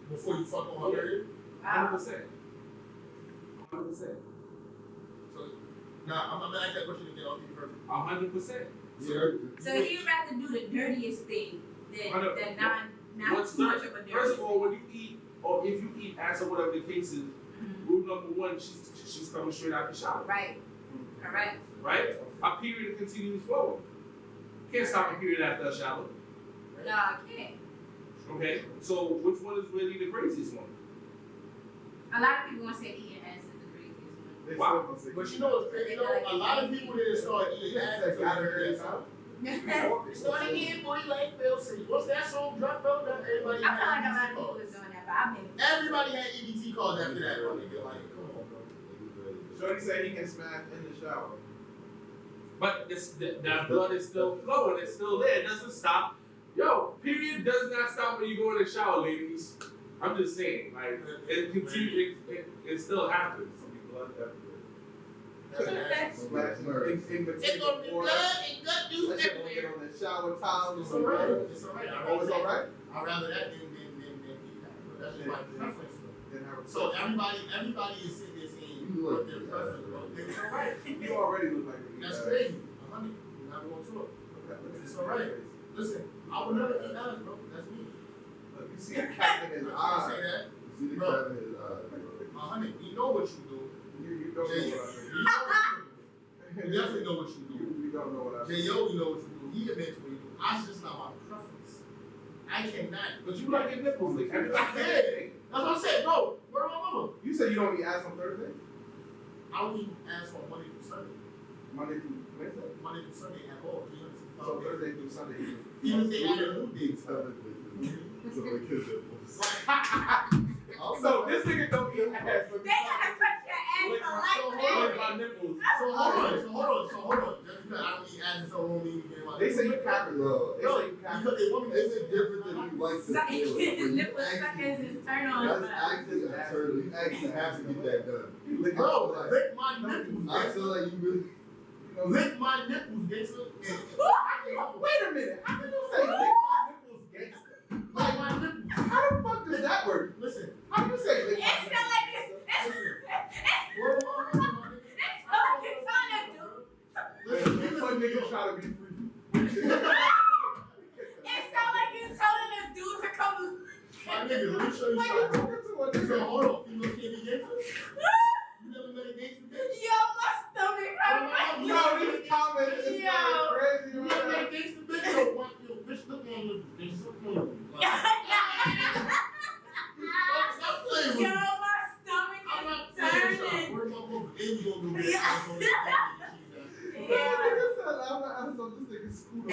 before you fuck on her period? 100%. 100%. So, now I'm gonna ask that question again. I'll give you her. 100%. So he'd rather do the dirtiest thing than not What's too much dirty? of a dirty First of thing. all, when you eat, or if you eat ass or whatever the case is, rule number one, she's coming straight out the shower. Right. Correct. Right? A period continues flowing. Can't stop a period after a shower. No, I can't. Okay? So which one is really the craziest one? A lot of people want to say eating ass is the craziest one. They Wow. still gonna say But you know what's crazy? You know, a lot of people didn't start eating ass until got they her heard ass that out. song. They started eating booty like Bill City. What's that song? Drop Bell? That everybody I feel like a had lot EBT of people was cards. doing that, but I've been. Everybody had EBT cards after that. My nigga, like, come on, bro. Shorty said he can smash in the shower. But that blood is still flowing. It's still there. It doesn't stop. Yo, period does not stop when you go in the shower, ladies. I'm just saying, like, it continues. It still happens. Some people blood everywhere. That's Smash in It's gonna be blood and gut juice That shit gonna get everywhere. on the shower towel. It's alright. It's alright. Oh, it's alright? I'd rather that than eat that. But that's just my preference. Then have a- So everybody is sitting there saying You what look their good. preference, bro. It's alright. You already look like a That's guy. crazy. 100. You're not going to it. It's alright. Listen, I would never eat ass, bro. That's me. Look, you see a cat in his I can't say eye. that. You see the Bro. cat in his eye, bro. 100. You know what you do. You don't Jay, know you what I mean. know what you do. You definitely know what you do. You don't know what I mean. J.O., you know what you do. He admits what you do. That's just not my preference. I cannot. But you like your nipples licked. Yeah. That's what I'm saying, bro. Where am I mama? You said you don't eat ass on Thursday? I don't eat ass on Monday through Sunday. Monday through Wednesday? Monday through Sunday at all. So Thursday through Sunday. Even if they added new dates. So it kills it. So this nigga don't eat ass, but They gotta put your ass lick on lick like my nipples. So hold on. Just because I don't eat ass, so don't mean you get my They say you capping, Bro, They say you capping. because they want me to it's different than you like to Sucking feel it. When you nipple suckers is turn on. That's actually a turn. You actually have to get that done. You lick Bro, it. lick my nipples. I feel like you really. Lick my nipples, gangster. Wait a minute. How can you say lick my nipples gangster? Lick my nipples. How the fuck does that work? Listen. How do you say lick It's my not nipples? like this. Word on my nigga. It's not like it's on it, dude. Listen, This one nigga try to be free. It's not like you're telling this dude to come. my nigga, let me show you Why you something. talking to a So nigga? hold on, females can't be gangsters? You never met a gangster bitch? Yo, my stomach hurt. Yo, this comment is Yo. crazy, You man. never met a gangster bitch? Yo, what, yo, bitch, look at you. Bitch, look at you. Like, stop playing with Yo, me. my stomach I'm not is playing with y'all. turning. Where my mother? Then we gonna do this. Yeah. I'm gonna do that. This nigga said, I'm not asking this nigga Skoota.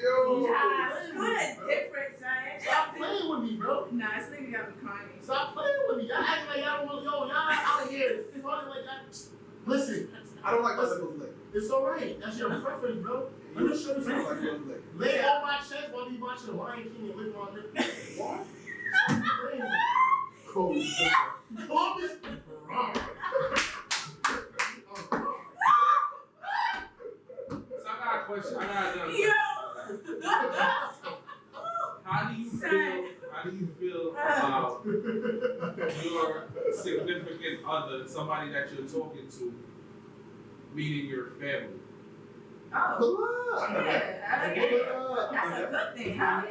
Yo. Nah, Skoota different, son. Stop playing with me, bro. Nah, this nigga got me crying. Stop playing with me. Y'all acting like y'all don't want, yo, y'all out here funny like that. Listen, I don't like other people's lick. it's alright. That's your preference, bro. Let me show you I don't like something. other lick. Lay on my chest while you watching the Lion King and lick my lip. What? Stop playing with me. Cold. Call this wrong. So I got a question. I got another Yo. question. How do you feel? How do you feel about your significant other, somebody that you're talking to, meeting your family? Oh, Pull up. yeah. I like it. Pull up. That's a good thing, huh?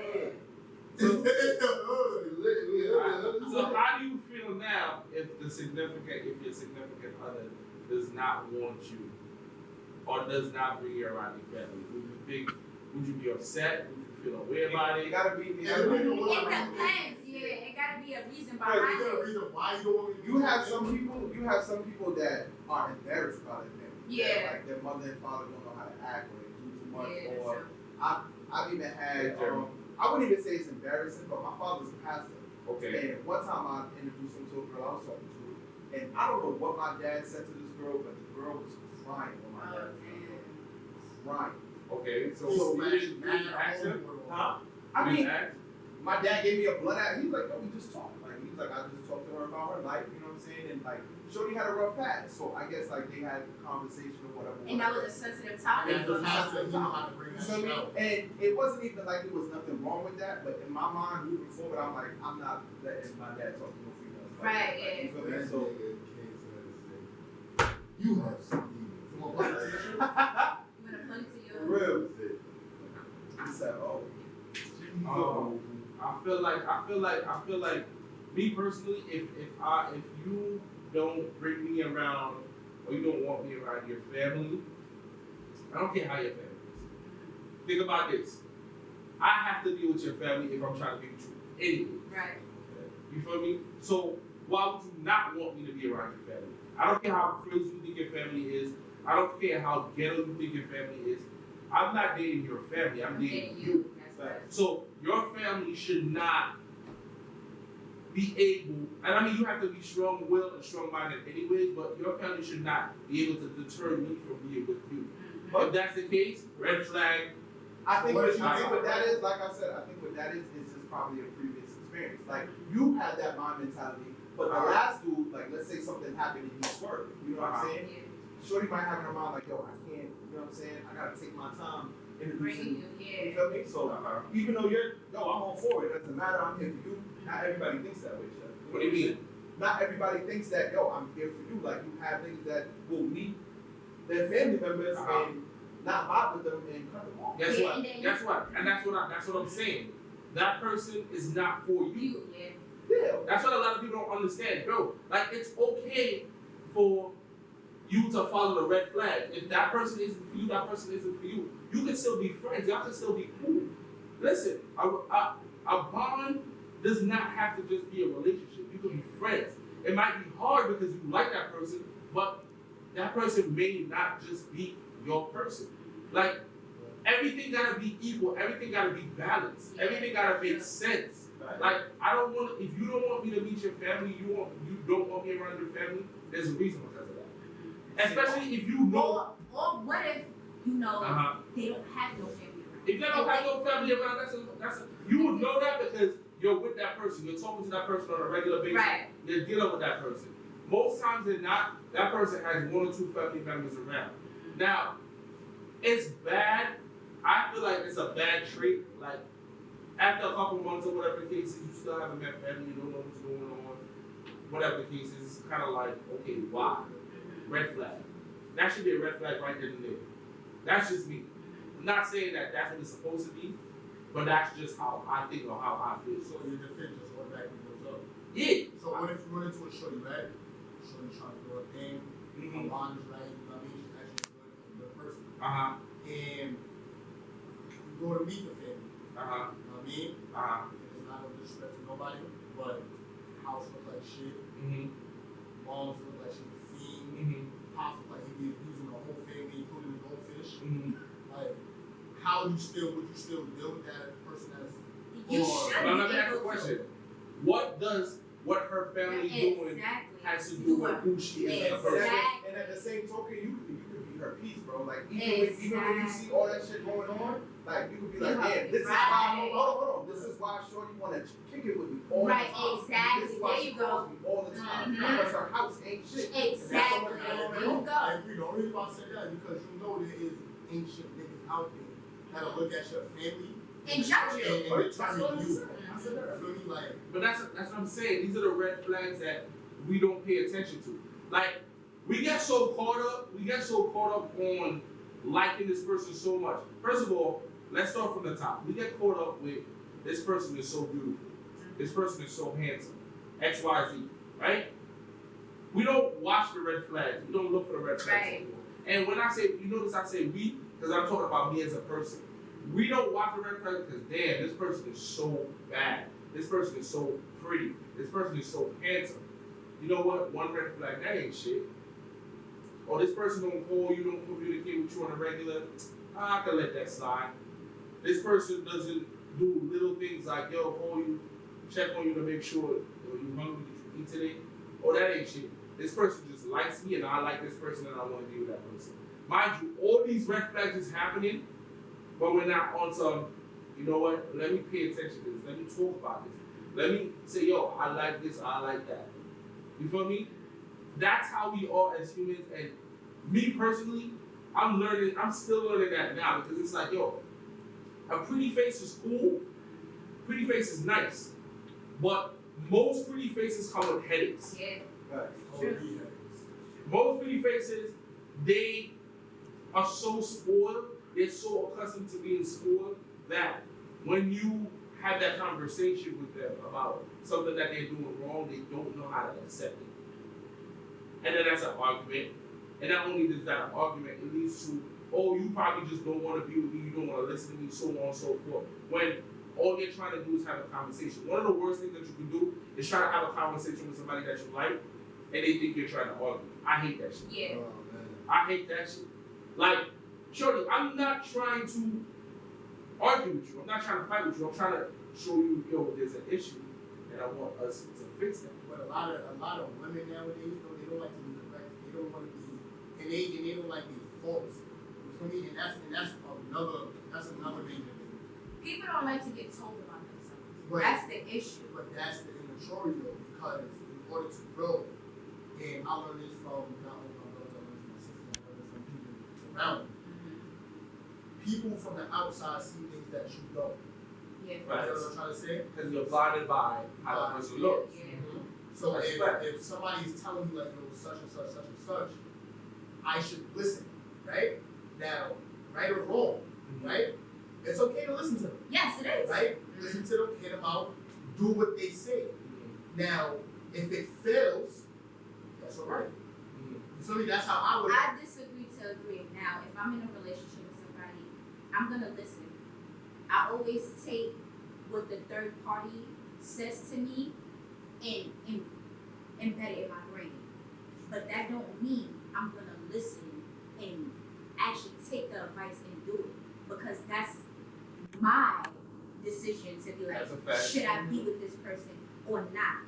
It's the hood. So how do you feel now if your significant other does not want you or does not bring you around your family? Would you be upset? Would you feel away about It it? gotta be. It depends, yeah. It gotta be a reason behind Is there a it. reason why you don't want me to You have some people that are embarrassed about it. Yeah. Like their mother and father don't know how to act or they do too much. Yeah, that's Or true. I've even had Yeah. I wouldn't even say it's embarrassing, but my father's a pastor. Okay. And one time I introduced him to a girl I was talking to, and I don't know what my dad said to this girl, but the girl was crying when my Oh, dad damn. crying. Okay. So So you didn't ask him? Huh? You I mean, didn't ask? my dad gave me a blood out. He's like, no, we just talked. Like he's like, I just talked to her about her life, you know what I'm saying? And like, Shorty had a rough past, so I guess like they had a conversation or whatever. And that was a sensitive topic. And the pastor, you know how to bring You that feel shit me? out. And it wasn't even like there was nothing wrong with that, but in my mind, moving forward, I'm like, I'm not letting my dad talk to no females. Like, Right, like, yeah. You feel me? That So nigga came to us and said, you have some demons. Come on, brother. You wanna put it to your. real. That's it. He said, oh. I feel like me personally, if you don't bring me around or you don't want me around your family, I don't care how your family is. Think about this. I have to deal with your family if I'm trying to be true. Anyway. Right. You feel me? So why would you not want me to be around your family? I don't care how crazy you think your family is. I don't care how ghetto you think your family is. I'm not dating your family. I'm dating you. That's right. So your family should not be able, and I mean you have to be strong-willed and strong-minded anyways, but your family should not be able to deter me from being with you. But if that's the case, red flag. I think what that is, like I said, I think what that is just probably a previous experience. Like you had that mind mentality, but the last dude, like let's say something happened and he swerved. You know what I'm saying? Shorty might have in her mind like, yo, I can't, you know what I'm saying? I gotta take my time introducing you. You feel me? So even though you're, I'm all for it, it doesn't matter, I'm here for you. Not everybody thinks that way, Chef. What do you mean? Not everybody thinks that, I'm here for you. Like you have niggas that will meet their family members and not vibe with them and cut them off. Guess what? And that's what I'm saying. That person is not for you. Yeah. That's what a lot of people don't understand, bro. Like it's okay for you to follow the red flag. If that person isn't for you, that person isn't for you. You can still be friends. Y'all can still be cool. Listen, a bond does not have to just be a relationship. You can be friends. It might be hard because you like that person, but that person may not just be your person. Like everything gotta be equal. Everything gotta be balanced. Everything gotta make sense. Like I don't want. If you don't want me to meet your family, you don't want me around your family. There's a reason because of that. Especially if you know. Or what if they don't have no family around? If they don't have no family around, you would know that because you're with that person. You're talking to that person on a regular basis. Right. You're dealing with that person. Most times than not, that person has 1 or 2 family members around. Now, it's bad. I feel like it's a bad trait. Like after a couple months or whatever the case is, you still haven't met family. You don't know what's going on. Whatever the case is, it's kind of like, okay, why? Red flag. That should be a red flag right then and there. That's just me. I'm not saying that that's what it's supposed to be, but that's just how I think or how I feel. So your defense just automatically goes up. Yeah. So what if you run into a shorty, right? Shorty trying to do a thing, her bond is right, you know what I mean? She's actually a good person. And you go to meet the family. You know what I mean? It's not no disrespect to nobody, but house look like shit. Moms look like she was fiend. Pops look like he be abusing the whole family, including the goldfish. Like, would you still deal with that person as You should. Now let me ask a question. What her family doing has to do with who she is as a person? And at the same token, you could be her peace, bro. Like even when you see all that shit going on, like you could be like, man, this is why hold on. This is why Shorty wanna kick it with me all the time. Exactly. This is why she calls me all the time. Because her house ain't shit. Exactly. There you go. I agree. The only reason why I said that is because you know there is ancient niggas out there that'll look at your family and judge you. And determine you. Like, but that's what I'm saying. These are the red flags that we don't pay attention to. Like we get so caught up on liking this person so much. First of all, let's start from the top. We get caught up with this person is so beautiful. This person is so handsome. X, Y, Z. Right? We don't watch the red flags. We don't look for the red flags anymore. And when I say, you notice I say we, because I'm talking about me as a person. We don't watch the red flags because, damn, this person is so bad. This person is so pretty. This person is so handsome. You know what? One red flag, that ain't shit. Or this person don't call you, don't communicate with you on a regular. I can let that slide. This person doesn't do little things like, yo, call you, check on you to make sure you hungry, did you eat today? Oh, that ain't shit. This person just likes me and I like this person and I want to be with that person. Mind you, all these red flags is happening, but we're not on some, you know what, let me pay attention to this, let me talk about this. Let me say, yo, I like this, I like that. You feel me? That's how we are as humans, and me personally, I'm still learning that now because it's like, yo, a pretty face is cool, pretty face is nice, but most pretty faces come with headaches. Most pretty faces, they are so spoiled, they're so accustomed to being spoiled that when you have that conversation with them about something that they're doing wrong, they don't know how to accept it. And then that's an argument. And not only is that an argument, it leads to, oh, you probably just don't want to be with me, you don't want to listen to me, so on and so forth. When all you're trying to do is have a conversation. One of the worst things that you can do is try to have a conversation with somebody that you like, and they think you're trying to argue. I hate that shit. Yeah. Oh, man. I hate that shit. Like, shorty, I'm not trying to argue with you. I'm not trying to fight with you. I'm trying to show you, yo, there's an issue, and I want us to fix that. But a lot of women nowadays, though, they don't like to be corrected. They don't want to be, and they don't like being false. For me, and that's another major thing. People don't like to get told about themselves. But, That's the issue. but that's the immaturity though, because in order to grow, and I learned this from not only my brothers, I learned from my sisters, I learned from people around me. People from the outside see things that you don't. Yeah. Right. You know what I'm trying to say? Because you're blinded by how the person looks. Yeah. So That's if, fact. if somebody's telling you like, yo, such and such, such and such, I should listen, right? Now, right or wrong, right? It's okay to listen to them, Yes, it is. right? Listen to them, hear them out, do what they say. Now, if it fails, that's all right. You feel me? That's how I would. I disagree to agree. Now, if I'm in a relationship with somebody, I'm gonna listen. I always take what the third party says to me and embed it in my brain. But that don't mean I'm gonna listen and actually take the advice and do it. Because that's my decision to be like, That's a fact. should I be with this person or not?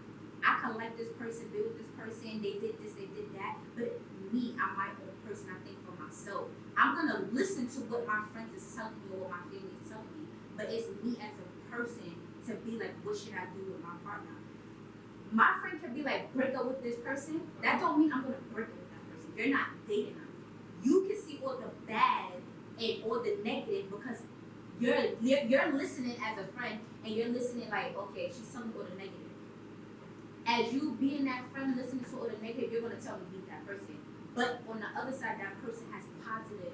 I can like this person, be with this person, they did this, they did that, but me, I'm my own person, I think for myself. I'm gonna listen to what my friends is telling me or what my family is telling me, but it's me as a person to be like, what should I do with my partner? My friend can be like, break up with this person, that don't mean I'm gonna break up with that person. You're not dating them. You can see all the bad and all the negative because you're listening as a friend and you're listening like, okay, she's telling me all the negative. As you being that friend listening to all the negative, you're gonna tell me beat that person. But on the other side, that person has positive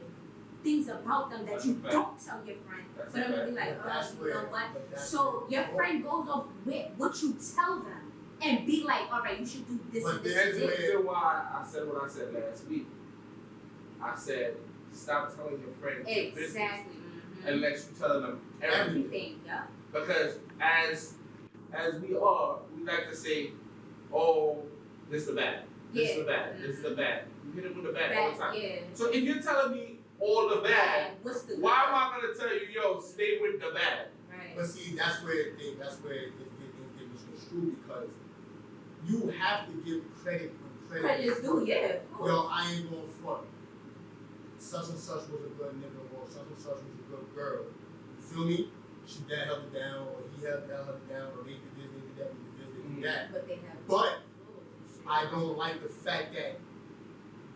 things about them that That's you a fact. don't tell your friend. That's But a I'm gonna be fact. like, But that's you know where- what? but that's So where- your friend goes off with what you tell them and be like, all right, you should do this But and this That's and the this. reason why I said what I said last week. I said, stop telling your friends your business Exactly. unless you're telling them everything. Everything, yeah. Because as we are, we like to say, oh, this is the bad, this is the bad, this is the bad. You hit them with the bad all the time. Yeah. So if you're telling me all the bad, What's the why am I gonna tell you, yo, stay with the bad? Right. But see, that's where it get misconstrued because you have to give credit when Credit is due, yeah. of course. Yo, I ain't going front. Such and such was a good nigga, or such and such was a good girl. You feel me? She dad held it down, or he held it down, or they did this, they did that, they did this, they did that. But they have. But I don't like the fact that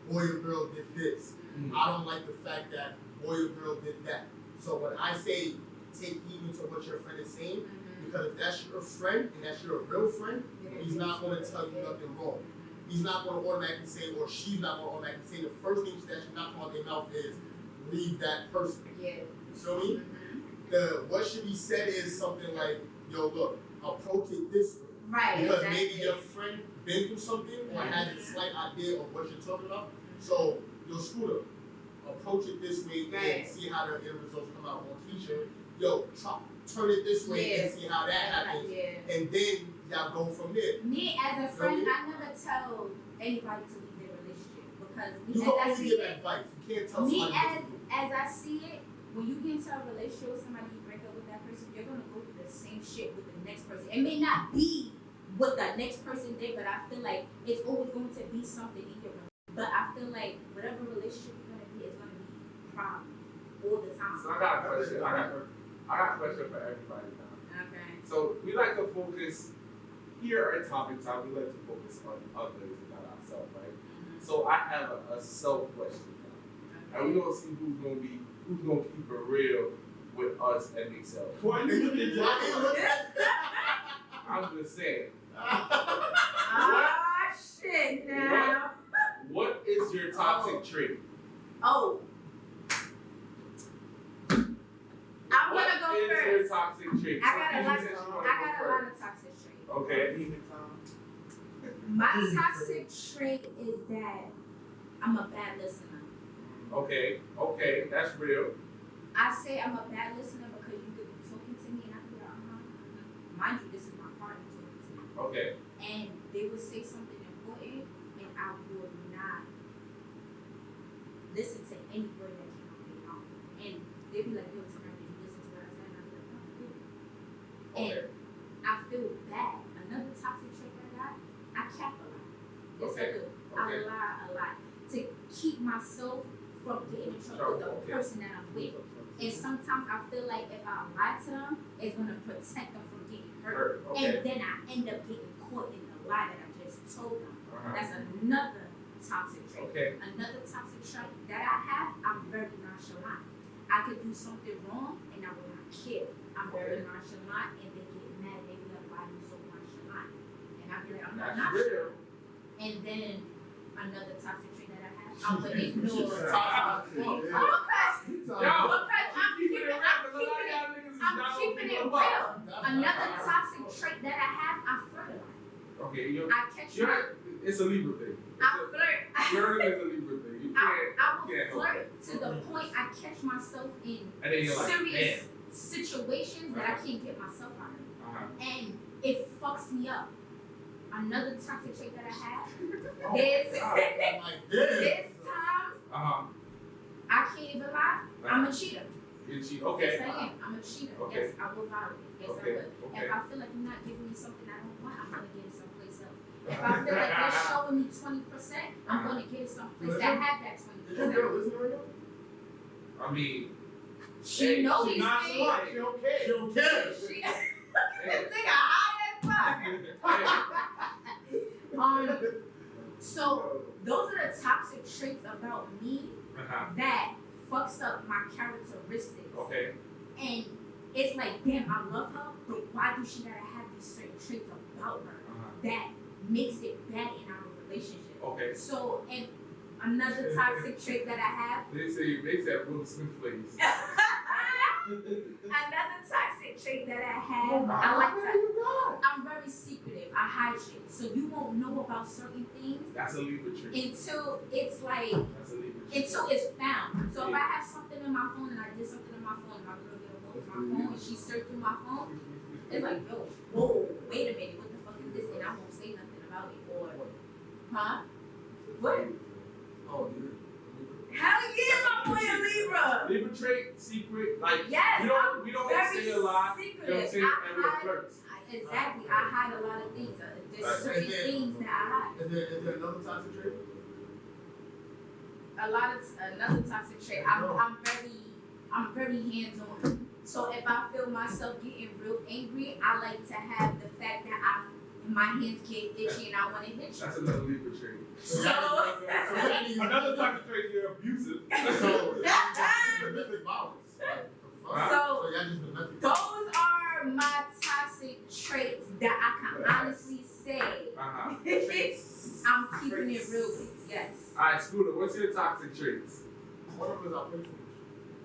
boy or girl did this. I don't like the fact that boy or girl did that. So when I say take heed to what your friend is saying, because if that's your friend and that's your real friend, he's not going to tell you nothing wrong. He's not going to automatically say, or she's not going to automatically say, the first thing that should not come out their mouth is leave that person. Yeah. You feel me? What should be said is something like, yo, look, approach it this way. Right. Because exactly. maybe your friend been through something or had a slight idea of what you're talking about. So, yo, Skoota, approach it this way Right. and see how the end results come out. On Keisha, yo, turn it this way and see how that happens. Yeah. And then y'all go from there. Me as a friend, I never tell anybody to leave their relationship because me, You as can I only see give it, advice. You can't tell me somebody what to do. as I see it, when you get into a relationship with somebody, you break up with that person, you're gonna go through the same shit with the next person. It may not be what the next person did, but I feel like it's always going to be something in your relationship. But I feel like whatever relationship you're gonna be, it's gonna be problem all the time. So I got a question. I got a question for everybody now. Okay. So we like to focus here at Topic Talk. We like to focus on others and not ourselves, right? So I have a self question now, and we're gonna see who's gonna keep it real with us and themselves. Why you look at I'm just saying. Ah, shit now. What is your toxic trait? Oh. I'm gonna go What is your first. toxic trait? I got a lot Keisha, you wanna go of first? toxic traits. Okay. My toxic trait is that I'm a bad listener. Okay, that's real. I say I'm a bad listener because you could be talking to me and I could be like, mind you, this is my partner talking to me. Okay. And they would say something important I will not listen to any word that came out of their mouth. And they'd be like, yo, Tamara, did you listen to what I said? And I'd be like, no, I didn't. And I feel bad. Another toxic trait that I got, I cap a lot. Yes, I do. I lie a lot to keep myself from getting in trouble with the person that I'm with. And sometimes I feel like if I lie to them, it's gonna protect them from getting hurt. And then I end up getting caught in the lie that I just told them. That's another toxic trait. Another toxic trait that I have, I'm very nonchalant. I could do something wrong and I will not care. I'm very nonchalant and they get mad. They be like, why are you so nonchalant? And I be like, I'm not nonchalant. And then another toxic trait that I have, I'm gonna ignore. I'm keeping it real. Another toxic trait that I have, I flirt a lot. I catch you. It's a Libra thing. I flirt. Flirting is a Libra thing. You I will can't flirt to the point I catch myself in and then you're like, serious situations that I can't get myself out of. And it fucks me up. Another toxic trait that I have, there's times I can't even lie. I'm a cheater. You cheat. Yes, I am. I'm a cheater. Yes, I will violate. Yes, I will. Okay. If I feel like you're not giving me something I don't want, I'm gonna get it someplace else. If I feel like you're showing me 20%, I'm gonna get it someplace that have that 20%. I mean, She knows these things. She don't care. She don't care. This nigga high as fuck. So those are the toxic traits about me that fucks up my characteristics. And it's like, damn, I love her, but why do she gotta have these certain traits about her that makes it bad in our relationship? So, and another toxic trait that I have. They say Will Smith face. Another toxic trait that I have, I'm very secretive. I hide shit. So you won't know about certain things. That's a Libra trait. Until it's like, that's a Libra trait. until it's found. So if I have something in my phone and I did something in my phone and my girl get a hold of my phone and she searched through my phone, it's like, yo, whoa, wait a minute, what the fuck is this? And I won't say nothing about it. Or, what? Oh, Hell yeah, my boy a Libra. Libra trait, secret, like yes, we don't say a lot. Secretive. You know what I'm saying? And we're flirts. Exactly, I hide a lot of things. There's certain things that I hide. Is there another toxic trait? Another toxic trait. I'm very hands-on. So if I feel myself getting real angry, I like to have the fact that my hands get itchy and I want to hit you. That's another Libra trait. So another toxic trait, you're abusive. So domestic violence. So those are my toxic traits that I can honestly say I'm keeping it real with. Yes. Alright, Skoota, what's your toxic traits? One of them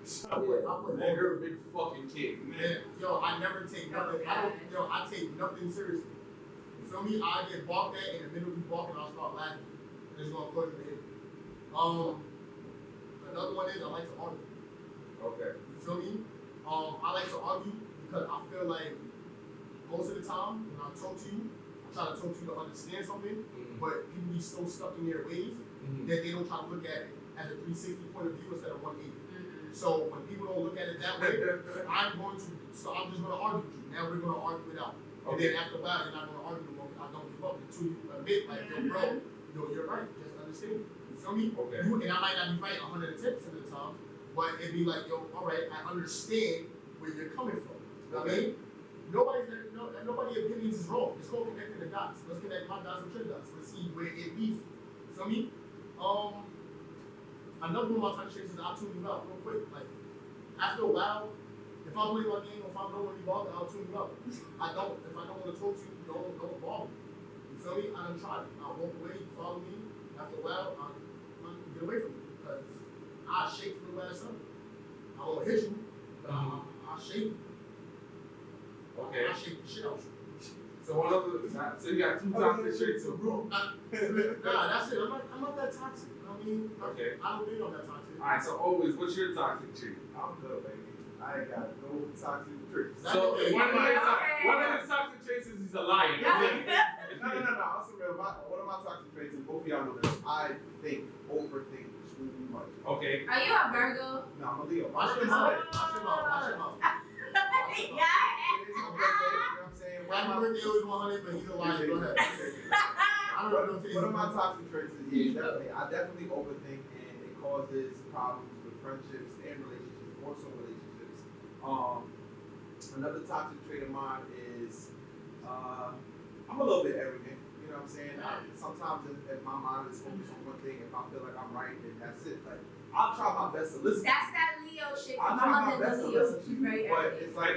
is I play foolish. Man, you're a big fucking kid. Man, yo, I never take nothing. I take nothing seriously. You feel me? I get balked at in the middle of me balking, I'll start laughing. And it's gonna put in the head. Another one is I like to argue. You feel me? I like to argue because I feel like most of the time when I talk to you, I try to talk to you to understand something, but people be so stuck in their ways that they don't try to look at it as a 360 point of view instead of 180. So when people don't look at it that way, I'm just gonna argue with you. Now we're gonna argue it out. And then after a while, you're not gonna argue no more. I don't give up until you admit, like, yo, bro, you're right. Just understand. You feel me? And I might not be right 110% of the time, but it'd be like, yo, all right, I understand where you're coming from. You know what I mean? Nobody's opinions is wrong. It's called connecting the dots. Let's connect my dots with your dots. Let's see where it leads. You feel me? Another one of my toxic traits is I'll tune you out real quick. Like, after a while, if I'm playing my game or if I don't want to be bothered, I'll tune you out. If I don't want to talk to you, don't bother me. You feel me? I done tried it. I'll walk away, you follow me. After a while, I'll get away from you because I'll shake you the last time. I won't hit you, but I'll shake you. I'll shake the shit out of you. So you got two toxic traits, so bro. Nah, that's it. I'm not that toxic. You know what I mean? I don't think I'm that toxic. Alright, so always, what's your toxic trait? I'm good, baby. I ain't got no toxic traits. So one of his toxic traits is he's a liar. If No. I'm so real. One of my toxic traits, and both of y'all know this, I overthink extremely much. Okay. Are you a Virgo? No, I'm a Leo. Watch your mouth. Watch your mouth. Watch your mouth. It is my birthday, you know what I'm saying? Happy birthday, always 100, but he's a liar. Go ahead. I don't know. One of my toxic traits is I definitely overthink, and it causes problems with friendships and relationships, more so relationships. Another toxic trait of mine is I'm a little bit arrogant. You know what I'm saying? Sometimes if my mind is focused on one thing, if I feel like I'm right, then that's it. Like I'll try my best to listen. That's that Leo shit. I'll My try my mother's best a to Leo. listen to She's you, very but arrogant. it's like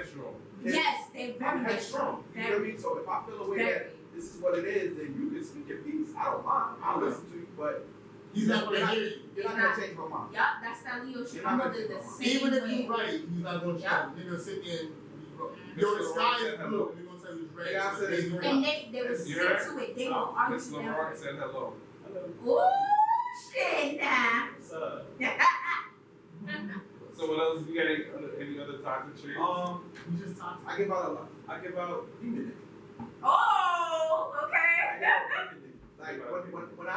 Yes, they're very I'm headstrong. You know what I mean? So if I feel a way that this is what it is, then you can speak your piece. I don't mind. I'll listen to you, but He's not gonna hear you. you're not gonna change my mind. Yup, that's that Leo shit. My mother's the same Even if way. you're right, he's not gonna change. They're gonna sit there and be wrong. Yo, the sky is blue. They're gonna tell you it's red. Yeah, I said it's green. And they will stick to it. They will argue Miss Lamar said hello. Ooh, shit, nah. What's up? So what else? You got any other toxic traits? You just talked. I give out a lot. I give out humidity. Oh, okay. Like when I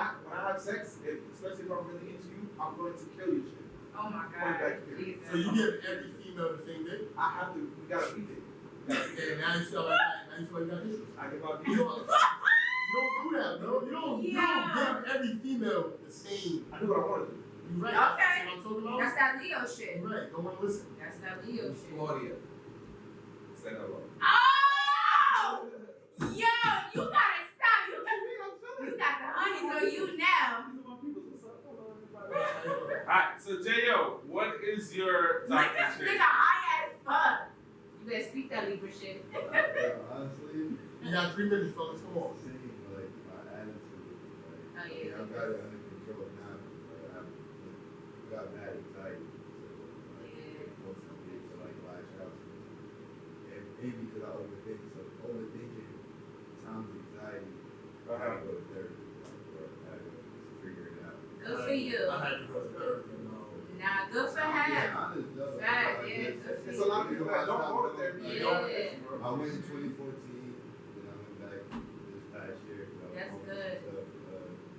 have sex, especially if I'm really into you, I'm going to kill you. Shit. Oh my Point God. back here. Jesus. So you give every female the same thing? I have to. We gotta beat it. And now you feel like that. Now you feel like that. I give out You these. don't do that, bro. You don't give every female the same. I do what I want to do. You right. Okay. That's what I'm talking about. That's that Leo shit. You right. Don't want to listen. That's that Leo shit. Claudia. Say hello. Oh! Yo, you gotta stop. You got the honeys on you now. Alright, so J.O., what is your Look toxic this trait? nigga high as fuck. You better speak that Libra shit. Honestly, You got 3 minutes, fellas. Come on. seeing like my attitude, like, Oh, yeah. I've got it under control now. Like, I've got bad anxiety, so like, most of it to like lash out to me. And maybe because I overthink, so overthinking times anxiety, I gotta go to therapy, or I gotta just figure it out. Good for you. I had to go to therapy. Nah, good for Yeah, him. honest, though. Fact, Like, yeah, it's- good for It's a lot of people that don't go to therapy. Yeah. They don't listen, bro. I went in 2014, then I went back this past year. That's good.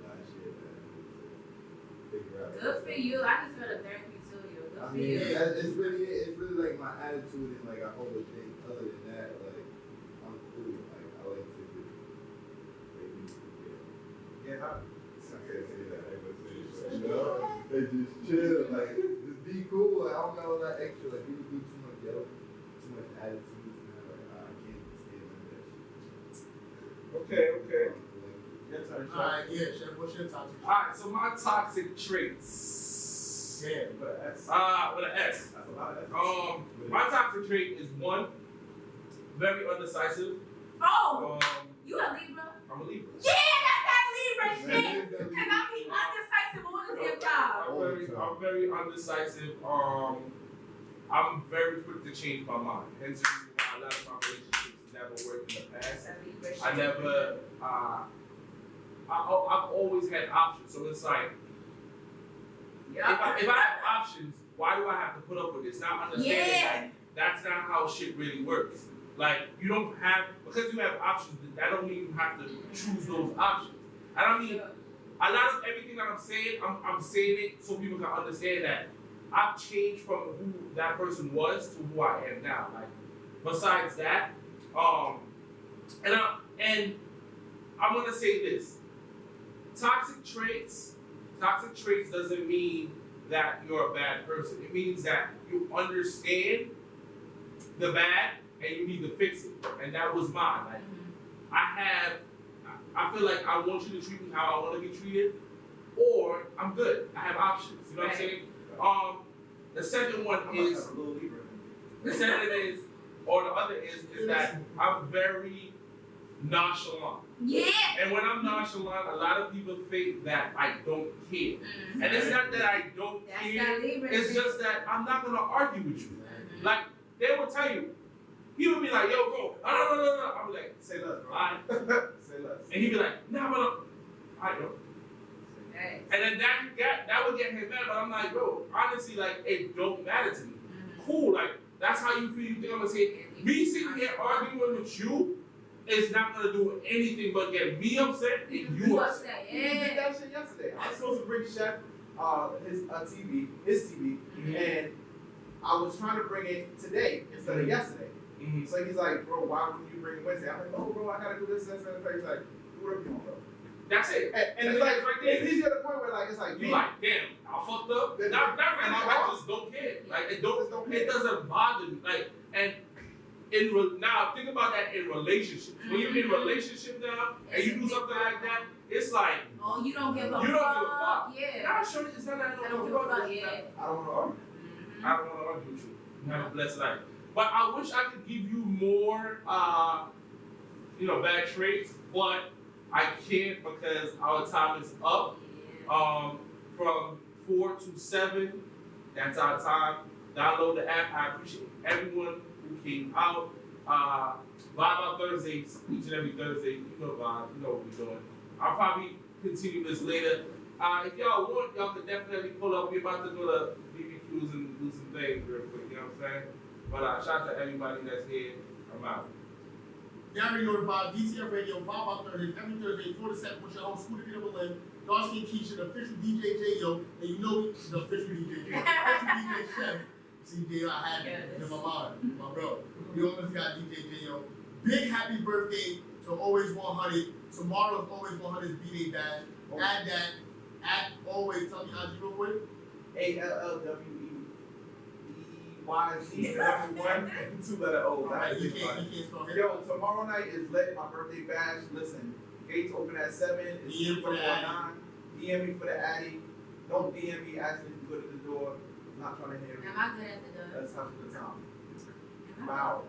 Last year, man. Figure out. Good for you. I just feel a therapy too, yo. Good I for mean, you. it's really like my attitude and like I overthink. Other than that, like I'm cool. Like I like to just maybe Get hot. okay, say that. You know, they just chill. Like just be cool. Like, I don't got all that extra. Like people do too much yelling, too much attitude, and like I can't stand that shit. Okay. Your turn. Alright, yeah, Chef, what's your toxic trait? Alright, so my toxic traits. Yeah. With an S. With an S. That's a lot of S. My toxic trait is one, very undecisive. Oh, you a Libra? I'm a Libra. Yeah, that's that Libra shit. Cause I be undecisive all the damn time. I'm very undecisive. I'm very quick to change my mind. Hence the reason why a lot of my relationships never worked in the That's past. that Libra shit. I never. I've always had options, so it's like if I have options, why do I have to put up with this? Not understanding that that's not how shit really works. Like you don't have because you have options. That don't mean you have to choose those options. I don't mean a lot of everything that I'm saying. I'm saying it so people can understand that I've changed from who that person was to who I am now. Like besides that, and I'm gonna say this. Toxic traits doesn't mean that you're a bad person. It means that you understand the bad and you need to fix it. And that was mine. Like I feel like I want you to treat me how I want to be treated, or I'm good. I have options. You know what I'm saying? The second one is the second is, or the other is that I'm very nonchalant. Yeah. And when I'm nonchalant, a lot of people think that I don't care. Mm-hmm. And it's not that I don't That's care. that Libra It's shit. just that I'm not gonna argue with you. Mhm. Like they will tell you, he would be like, "Yo, bro, no." I'm like, Say less, bro. "Alright," Say less. and he'd be like, "Nah, but I know." Right. And then that would get him mad. But I'm like, bro, honestly, like it don't matter to me. Mhm. Cool, like that's how you feel. You think I'm gonna say me sitting here arguing with you is not gonna do anything but get me upset and you upset. He did that shit yesterday. I was supposed to bring Chef his TV, and I was trying to bring it today instead of yesterday. So he's like, bro, why wouldn't you bring it Wednesday? I'm like, oh, bro, I gotta do this, and that. He's like, do whatever you want, bro. That's it. And it's like, right there. He's at the point where like, it's like, you like, damn, I fucked up. Not really. I just don't care. Like, it doesn't bother me. Like, and now think about that in relationships. When you're in a relationship now and you do something like that, it's like, oh, you don't give a fuck. You don't give a fuck. Yeah. Nah, sure, it's not that I don't give a fuck. Yeah. I don't want to argue. I don't want to argue with you. Have a blessed life. But I wish I could give you more, bad traits, but I can't because our time is up. From 4 to 7, that's our time. Download the app. I appreciate everyone who came out. Vibe Out Thursdays, each and every Thursday. You know Vibe, you know what we're doing. I'll probably continue this later. If y'all want, y'all can definitely pull up. We're about to go to BBQs and do some things real quick, you know what I'm saying? But shout out to everybody that's here. I'm out. You already know the vibe. DTF Radio, Vibe Out Thursdays, every Thursday, 4 to 7 with your host, Skoota Berlin, Dark Skin Keisha, the official DJ J.O., and you know the official DJ, the official DJ Chef. CJ, I had it in my mind, my bro. We almost got DJ J.O. Big happy birthday to Always 100. Tomorrow's Always 100's B-Day bash. Add that. At always, tell me how you real quick. ALLWEYZ, 2-letter O. Alright, you can't spell it. Yo, tomorrow night is lit, my birthday bash. Listen, gates open at 7. It's DM for the Addy. DM me for the Addy. Don't DM me asking if you good at the door. I'm not trying to hear you. Am I good at the door? Let's have a good time. Am I? Wow.